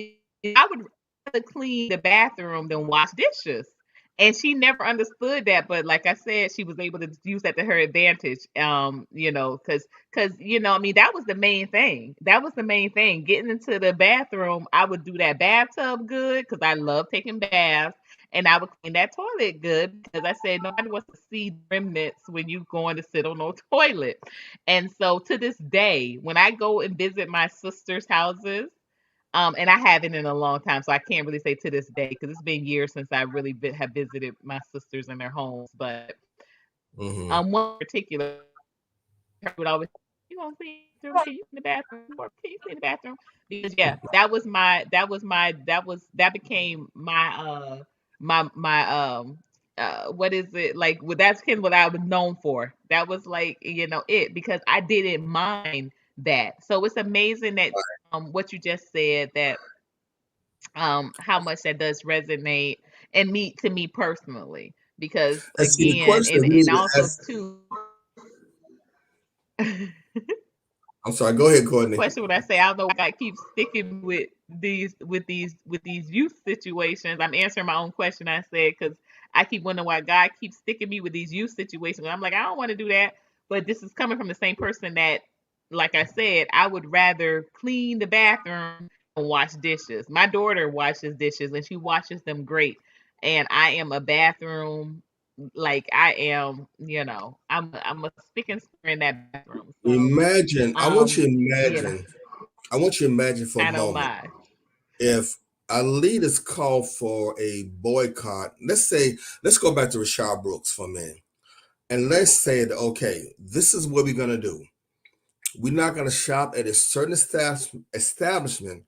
rather clean the bathroom than wash dishes. And she never understood that, but like I said, she was able to use that to her advantage. Because I mean, that was the main thing. That was the main thing. Getting into the bathroom, I would do that bathtub good because I love taking baths, and I would clean that toilet good because I said nobody wants to see remnants when you going to sit on no toilet. And so to this day, when I go and visit my sister's houses, and I haven't in a long time, so I can't really say to this day because it's been years since I really have visited my sisters in their homes. But Hmm. one in particular, her would always, "You gonna clean the bathroom? Can you clean the bathroom? Or can you clean the bathroom?" Because yeah, that became my what is it like? Well, that's kind of what I was known for. That was like it because I didn't mind that. So it's amazing that what you just said that how much that does resonate and me to me personally because And see, the again question we and need to also ask. too I'm sorry. Go ahead, Courtney. question when I say I don't know why God keeps sticking with these youth situations. I'm answering my own question I said because I keep wondering why God keeps sticking me with these youth situations. I'm like, I don't want to do that. But this is coming from the same person that, like I said, I would rather clean the bathroom and wash dishes. My daughter washes dishes and she washes them great. And I am a bathroom like I am, I'm a spick and span in that bathroom. So Imagine. you know, I want you to imagine for a I don't moment mind. if our leaders call for a boycott. Let's go back to Rashad Brooks for a minute, and let's say that okay, this is what we're gonna do. We're not gonna shop at a certain establishment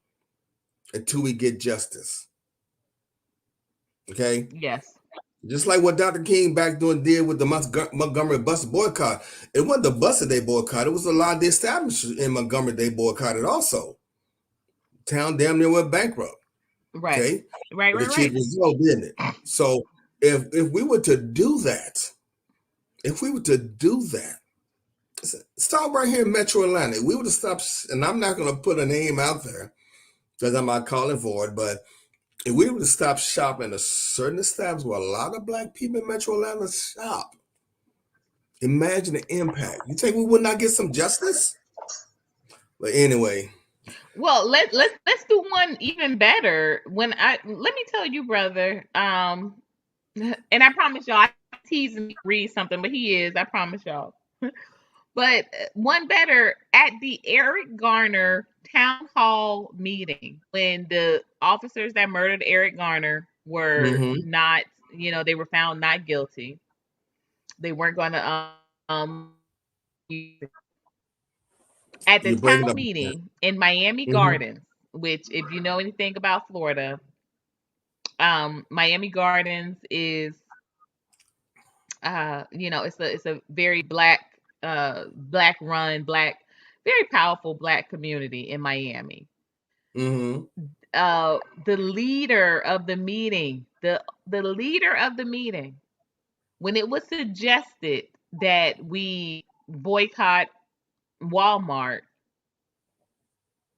until we get justice. Okay, Yes. just like what Dr. King back then did with the Montgomery bus boycott. It wasn't the bus that they boycotted; it was a lot of the establishments in Montgomery they boycotted also. Town damn near went bankrupt. Right. Okay, Right, but right, it achieved right. result, didn't it? So if we were to do that, if we were to do that, Stop right here in Metro Atlanta. We would have stopped, and I'm not going to put a name out there because I'm not calling for it, but if we would have stopped shopping at certain establishments where a lot of black people in Metro Atlanta shop, imagine the impact. You think we would not get some justice? But anyway, Well, let's do one even better. When I let me tell you, brother. And I promise y'all, I teasing me to read something, but he is. I promise y'all. But one better at the Eric Garner town hall meeting when the officers that murdered Eric Garner were hmm not, they were found not guilty. They weren't going to at the you're breaking town up again. meeting in Miami hmm Gardens, which if you know anything about Florida, Miami Gardens is it's a very black run, very powerful black community in Miami. hmm The leader of the meeting, the leader of the meeting, when it was suggested that we boycott Walmart,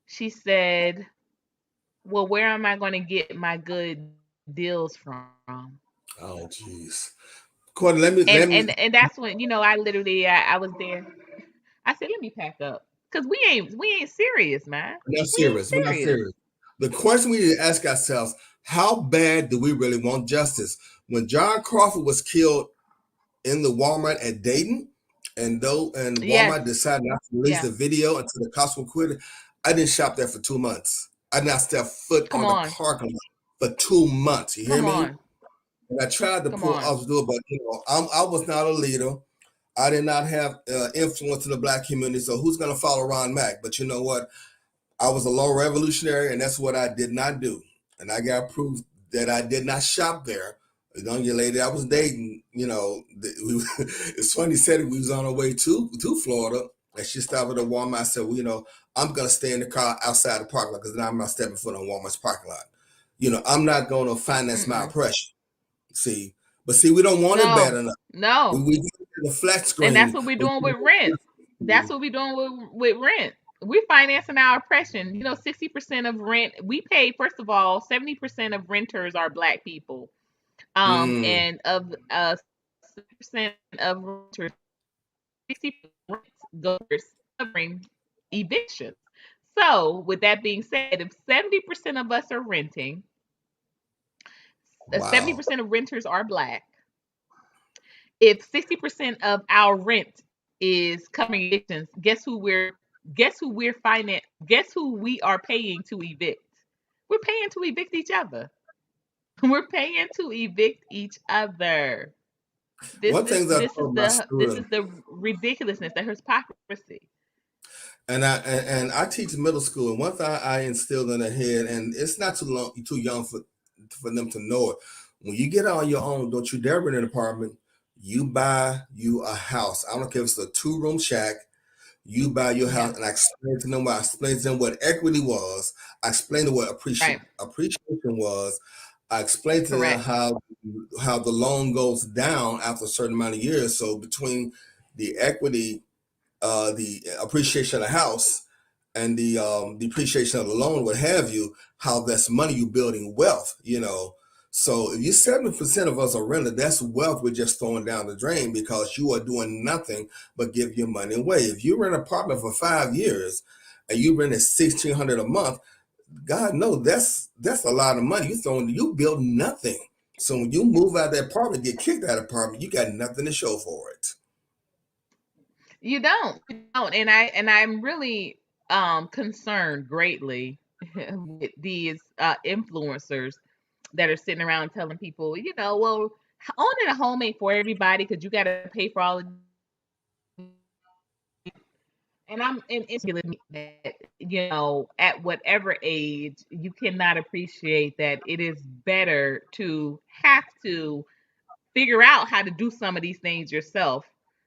she said, "Well, where am I going to get my good deals from?" Oh, jeez. Courtney, let me And let and me. and that's when I was there. I said, "Let me pack up, cause we ain't serious, man. We're not We ain't serious. We're not serious." serious. The question we need to ask ourselves: how bad do we really want justice? When John Crawford was killed in the Walmart at Dayton, and Yes, Walmart decided not to release yeah. the video until the cops were quit, I didn't shop there for 2 months. I did not step foot Come on the on, parking lot for 2 months. You hear come me? on, And I tried to come pull on. off do it, but I was not a leader. I did not have influence in the black community. So who's going to follow Ron Mack? But you know what? I was a lone revolutionary, and that's what I did not do. And I got proof that I did not shop there. The young lady I was dating, it's funny. Said we was on our way to Florida, and she stopped at a Walmart. I said, well, I'm gonna stay in the car outside the parking lot because now I'm not stepping foot on Walmart's parking lot. I'm not going to finance my Mm-mm. oppression. See, but see, we don't want it bad No, enough. We no. we get the flat And that's screen. what we're doing with rent. That's what we're doing with rent. We're financing our oppression. 60% of rent we pay. First of all, 70% of renters are black people. Mm, And of 70% of renters, 60% goes covering evictions. So, with that being said, if 70% of us are renting, wow. 70% of renters are black. If 60% of our rent is covering evictions, guess who we are paying to evict? We're paying to evict each other. We're paying to evict each other. This One this thing that I this is told my the this students, is the ridiculousness, the hypocrisy. and I teach middle school, and one thing I instilled in their head, and it's not too young for them to know it. When you get on your own, don't you dare rent an apartment. You buy you a house. I don't care if it's a 2-room shack. You buy your Yeah, house, and I explained to them. I explained to them what equity was. I explained to them what right. appreciation was. I explained to them Correct. how the loan goes down after a certain amount of years. So between the equity, the appreciation of the house, and the depreciation of the loan, what have you, how that's money you building wealth. So if you 70% of us are rented, that's wealth we're just throwing down the drain because you are doing nothing but give your money away. If you rent an apartment for 5 years and you rent it 1,600 a month, God knows that's a lot of money. You build nothing. So when you move out of that apartment, get kicked out of the apartment, you got nothing to show for it. You don't, and I'm really concerned greatly with these influencers that are sitting around telling people, well, owning a home ain't for everybody because you got to pay for all of these and I'm and it's that at whatever age you cannot appreciate that it is better to have to figure out how to do some of these things yourself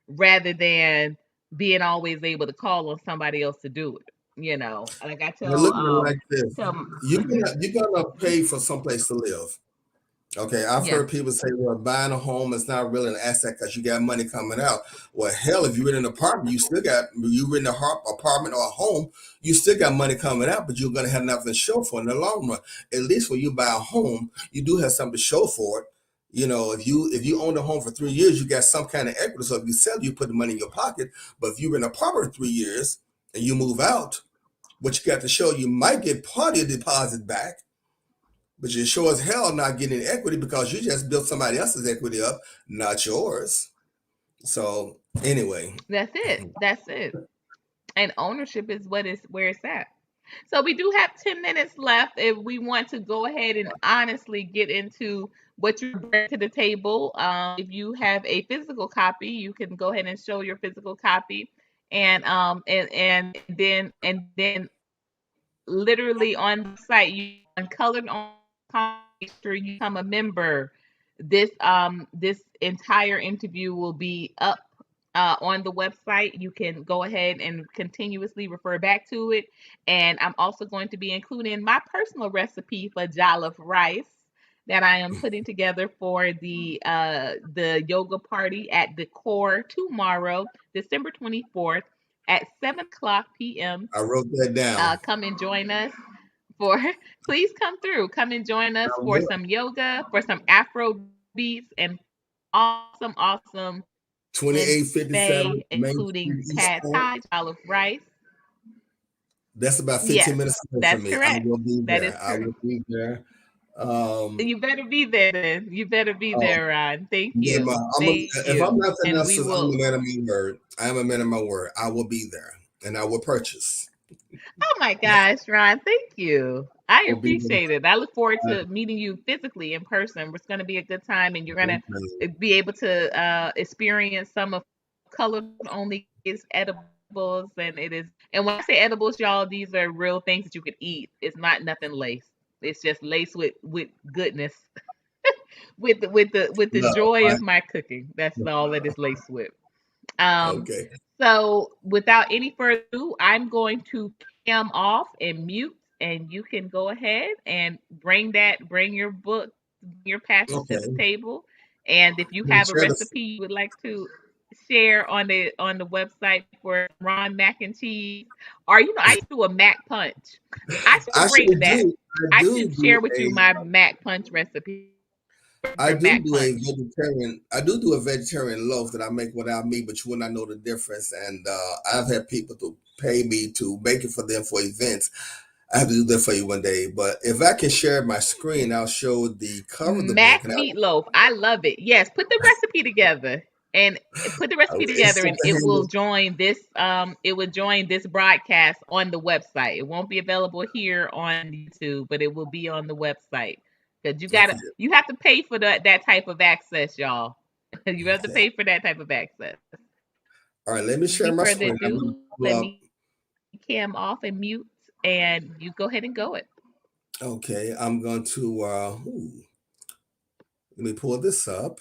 rather than being always able to call on somebody else to do it. Like I Now tell look at it like this: tell you're gonna pay for someplace to live. Okay, I've Yeah, heard people say, "Well, buying a home is not really an asset because you got money coming out." Well, hell, if you're in an apartment, you rent apartment or a home, you still got money coming out, but you're gonna have nothing to show for in the long run. At least when you buy a home, you do have something to show for it. If you own a home for 3 years, you got some kind of equity. So if you sell, you put the money in your pocket. But if you're in an apartment for 3 years and you move out, what you got to show, you might get part of your deposit back, but you're sure as hell not getting equity because you just built somebody else's equity up, not yours. So anyway, that's it. That's it. And ownership is what is where it's at. So we do have 10 minutes left if we want to go ahead and honestly get into what you bring to the table. If you have a physical copy, you can go ahead and show your physical copy, and then literally on the site you on colored on, make sure you become a member. This entire interview will be up on the website. You can go ahead and continuously refer back to it. And I'm also going to be including my personal recipe for jollof rice that I am putting together for the yoga party at the core tomorrow, December 24th at 7 o'clock p.m. I wrote that down. Come and join us for please come through. Come and join us I for will. some yoga, for some Afro beats, and awesome buffet, 2857 Main including Street, pad Eastport. thai, jollof rice. That's about 15 Yes, minutes away from that's me. I correct. will be That there. is I correct. will be there. Um, You better be there then. You better be oh, there, Ron. Thank yeah, you. Thank if you. I'm nothing And else, we I'm a will man of my word. I am a man of my word. I will be there, and I will purchase. Oh my gosh, Ron, thank you. I I will be there. appreciate it. I look forward I- to meeting you physically in person. It's going to be a good time, and you're going okay. to be able to experience some of colored only is edibles, and when I say edibles, y'all, these are real things that you could eat. It's not nothing laced. It's just laced with goodness, with the Love, joy right? of my cooking. That's all that is laced with. Um, Okay. so without any further ado, I'm going to cam off and mute, and you can go ahead and bring your book, your passage to the Okay. table. And if you I'm gonna have a share this. recipe you would like to share on the website for Ron mac and cheese, or I used to do a mac punch. I should bring Actually, that. I I do should do share with you a my mac punch recipe I for do mac do a punch. vegetarian. I do a vegetarian loaf that I make without meat, but you will not know the difference. And I've had people to pay me to make it for them for events. I have to do that for you one day. But if I can share my screen, I'll show the cover of the book. Mac And meatloaf. I love it. Yes, put the recipe together and put the recipe it's together and simple handles. it will join this broadcast on the website. It won't be available here on YouTube, but it will be on the website. Cuz Okay. you have to pay for that type of access, y'all. You have to Okay. pay for that type of access. All right. Let me share Any my further screen. I'm going to ado, pull let up. me cam off and mute and you go ahead and go it. Okay. I'm going to, let me pull this up.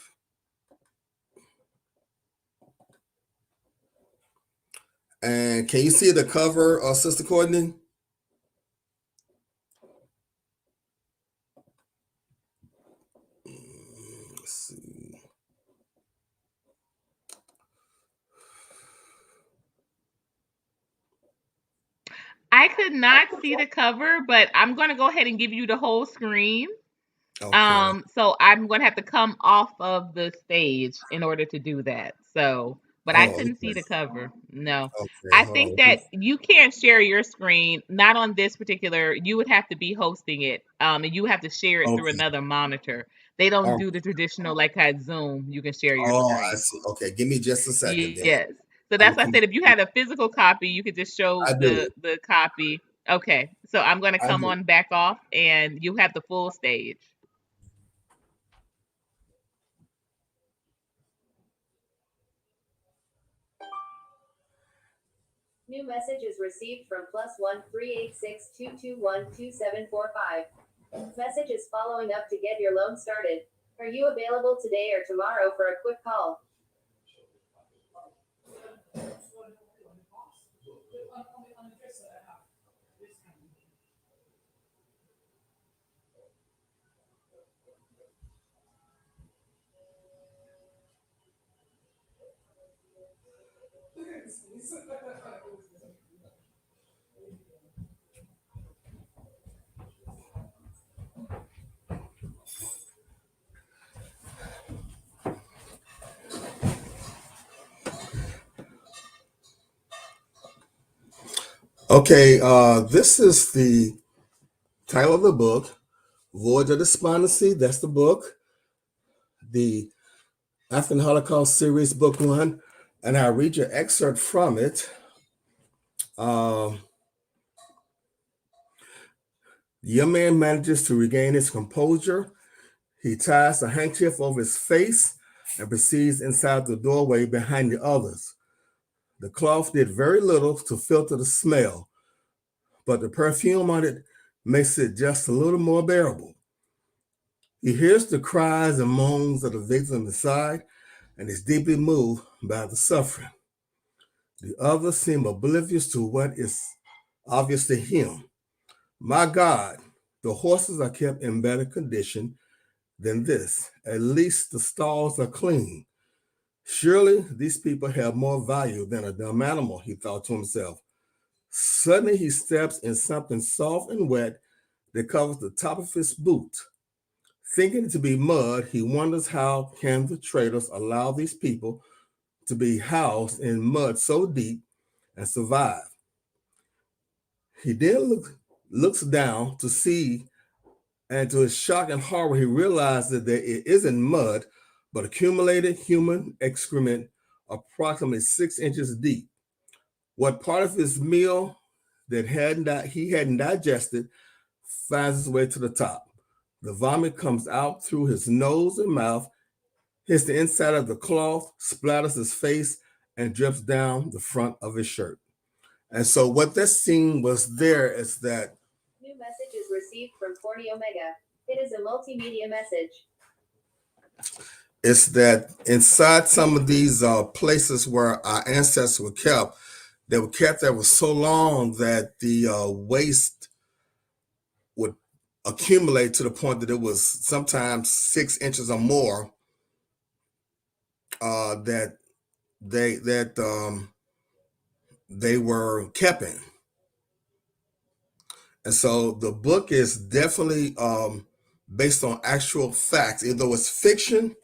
And can you see the cover, Sister Courtney? Let's see. I could not see the cover, but I'm going to go ahead and give you the whole screen. Okay. So I'm going to have to come off of the stage in order to do that. So, but I Oh, couldn't see okay. the cover. No. Okay. I Hold think on. that you can't share your screen, not on this particular, you would have to be hosting it. And you have to share it through Okay. another monitor. They don't Oh, do the traditional like at Zoom, you can share your I screen. see. Okay. Give me just a second then. Yes. So I'm that's gonna why I come. said if you had a physical copy, you could just show I do. the copy. Okay. So I'm going to I come do. on back off and you have the full stage. New message is received from +1 386 221 2745. Message is following up to get your loan started. Are you available today or tomorrow for a quick call? Okay, this is the title of the book, Voyage of Despondency. That's the book, the African Holocaust series, book one. And I read your excerpt from it. The young man manages to regain his composure. He ties a handkerchief over his face and proceeds inside the doorway behind the others. The cloth did very little to filter the smell, but the perfume on it makes it just a little more bearable. He hears the cries and moans of the victim inside and is deeply moved by the suffering. The others seem oblivious to what is obvious to him. My God, the horses are kept in better condition than this. At least the stalls are clean. Surely these people have more value than a dumb animal, he thought to himself. Suddenly he steps in something soft and wet that covers the top of his boot. Thinking it to be mud, he wonders how can the traders allow these people to be housed in mud so deep and survive. He then looks down to see, and to his shock and horror, he realizes that it isn't mud, but accumulated human excrement approximately 6 inches deep. What part of his meal that he hadn't digested finds its way to the top. The vomit comes out through his nose and mouth, hits the inside of the cloth, splatters his face, and drips down the front of his shirt. And so what that scene was there is that New message is received from Forty Omega. It is a multimedia message. it's that inside some of these places where our ancestors were kept, they were kept there for so long that the waste would accumulate to the point that it was sometimes 6 inches or more that they were kept in. And so the book is definitely based on actual facts. Even though it's fiction,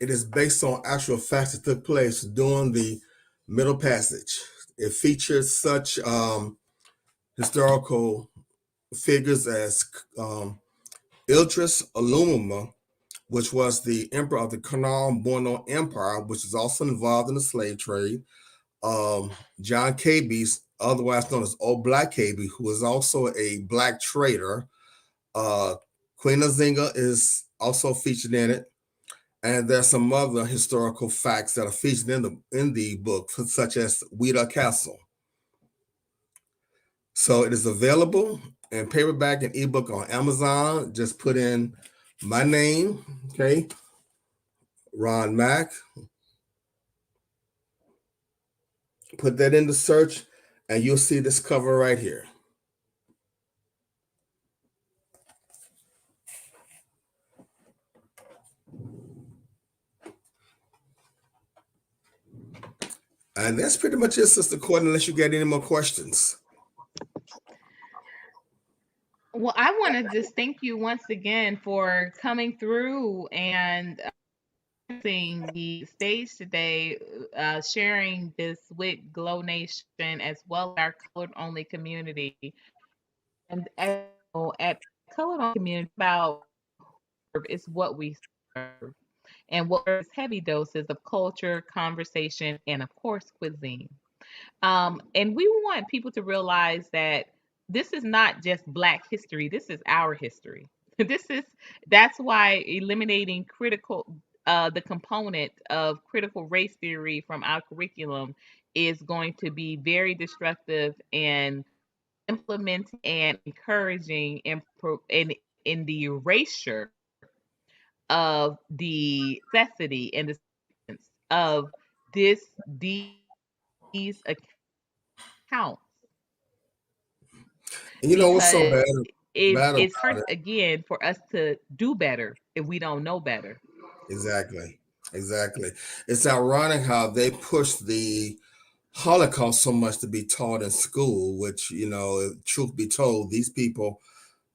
it is based on actual facts that took place during the Middle Passage. It features such historical figures as Idris Alumma, which was the emperor of the Canal Borno Empire, which is also involved in the slave trade. John Cabys, otherwise known as Old Black Caby, who is also a black trader. Uh, Queen Azinga is also featured in it, and there's some other historical facts that are featured in the book, such as Ouida Castle. So it is available in paperback and ebook on Amazon. Just put in my name, okay, Ron Mack. Put that into search, and you'll see this cover right here. And that's pretty much it, Sister Courtney, unless you get any more questions. Well, I want to just thank you once again for coming through and seeing the stage today, sharing this with Glow Nation as well as our colored only community. And as you know, at colored only community, about is what we serve, and what is heavy doses of culture, conversation, and of course cuisine. And we want people to realize that this is not just Black history, this is our history. This is That's why eliminating the component of critical race theory from our curriculum is going to be very destructive and implementing and encouraging in the erasure of the necessity and the significance of these accounts, And you know what's so because bad it's about hard it? again for us to do better if we don't know better. Exactly. Exactly. It's ironic how they push the Holocaust so much to be taught in school, which, truth be told, these people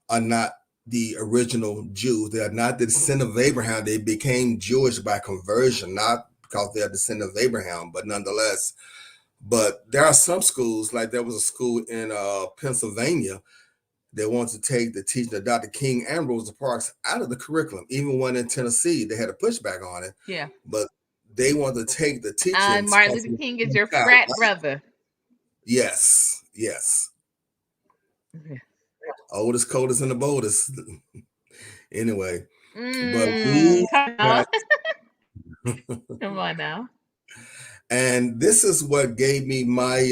are not the original Jews. They are not the descendant of Abraham. They became Jewish by conversion, not because they are descendant of Abraham, but nonetheless. But there are some schools, like there was a school in Pennsylvania. They wanted to take the teaching of Dr. King and Rosa Parks out of the curriculum. Even one in Tennessee, they had a pushback on it. Yeah. But they wanted to take the teachings Martin because Luther King is your child frat life. brother. Yes. Oldest, coldest, and the boldest. Anyway, but we Come on. got, Come on now. and this is what gave me my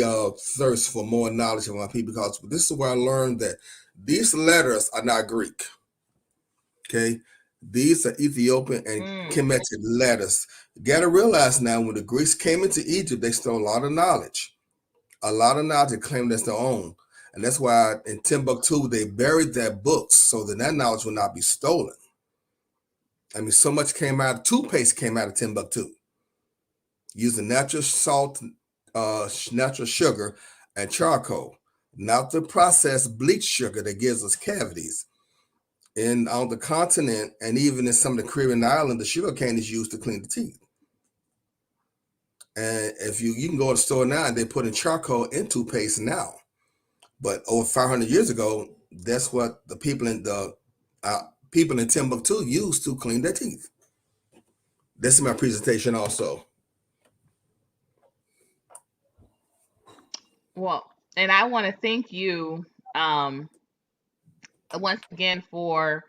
thirst for more knowledge of my people, because this is where I learned that these letters are not Greek. Okay, these are Ethiopian and Kemetic letters. You got to realize now, when the Greeks came into Egypt, they stole a lot of knowledge, and claimed as their own. And that's why in Timbuktu, they buried their books so that knowledge would not be stolen. I mean, so much toothpaste came out of Timbuktu using natural salt, natural sugar, and charcoal, not the processed bleach sugar that gives us cavities. And on the continent, and even in some of the Caribbean islands, the sugar cane is used to clean the teeth. And if you can go to the store now, and they put in charcoal in toothpaste now. But over 500 years ago, that's what the people in Timbuktu used to clean their teeth. This is my presentation also. Well, and I want to thank you once again for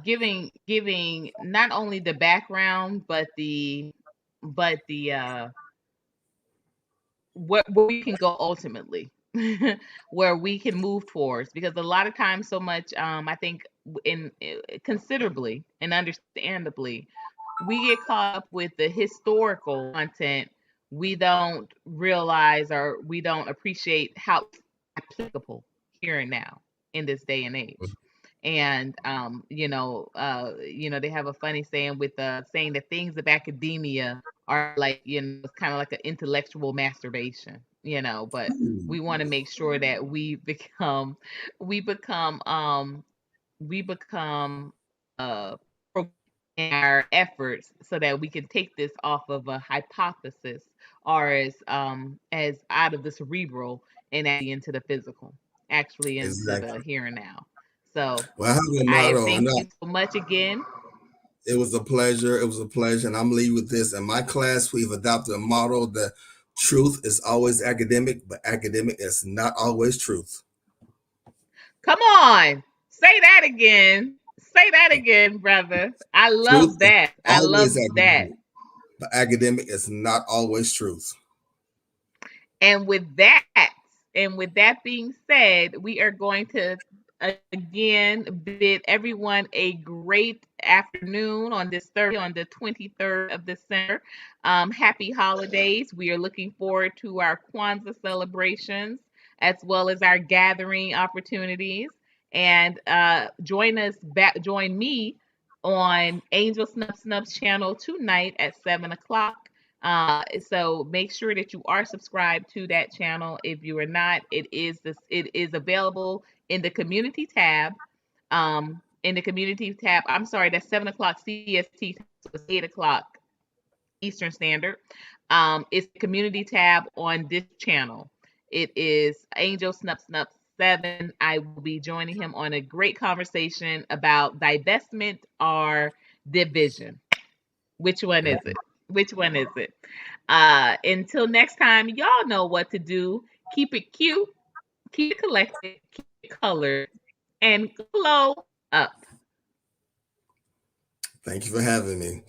giving not only the background but the where we can go ultimately, where we can move towards, because a lot of times, so much I think in considerably and understandably, we get caught up with the historical content. We don't realize, or we don't appreciate how applicable here and now in this day and age. And they have a funny saying with saying that things of academia are like, it's kind of like an intellectual masturbation, but we want to make sure that we become we become in our efforts, so that we can take this off of a hypothesis, or as out of the cerebral and actually into the physical, actually into the Exactly. here and now. So Well, I have a I motto, and thank you so much again. it was a pleasure. It was a pleasure, and I'm leaving with this. In my class, we've adopted a motto that truth is always academic, but academic is not always truth. Come on, say that again. Say that again, brother. I Truth love is that. I always love that. academic, but academic is not always truth. And with that being said, we are going to again bid everyone a great afternoon on this Thursday, on the 23rd of December. Happy holidays. We are looking forward to our Kwanzaa celebrations, as well as our gathering opportunities. And join me on Angel Snub's channel tonight at 7 o'clock. So make sure that you are subscribed to that channel. If you are not, it is available in the community tab. I'm sorry, that's 7 o'clock CST, so it's 8 o'clock Eastern Standard. It's the community tab on this channel. It is Angel Snup 7. I will be joining him on a great conversation about divestment or division. Which one is it? Which one is it? Until next time, y'all know what to do. Keep it cute, keep it collected, keep it colored, and glow up. Thank you for having me.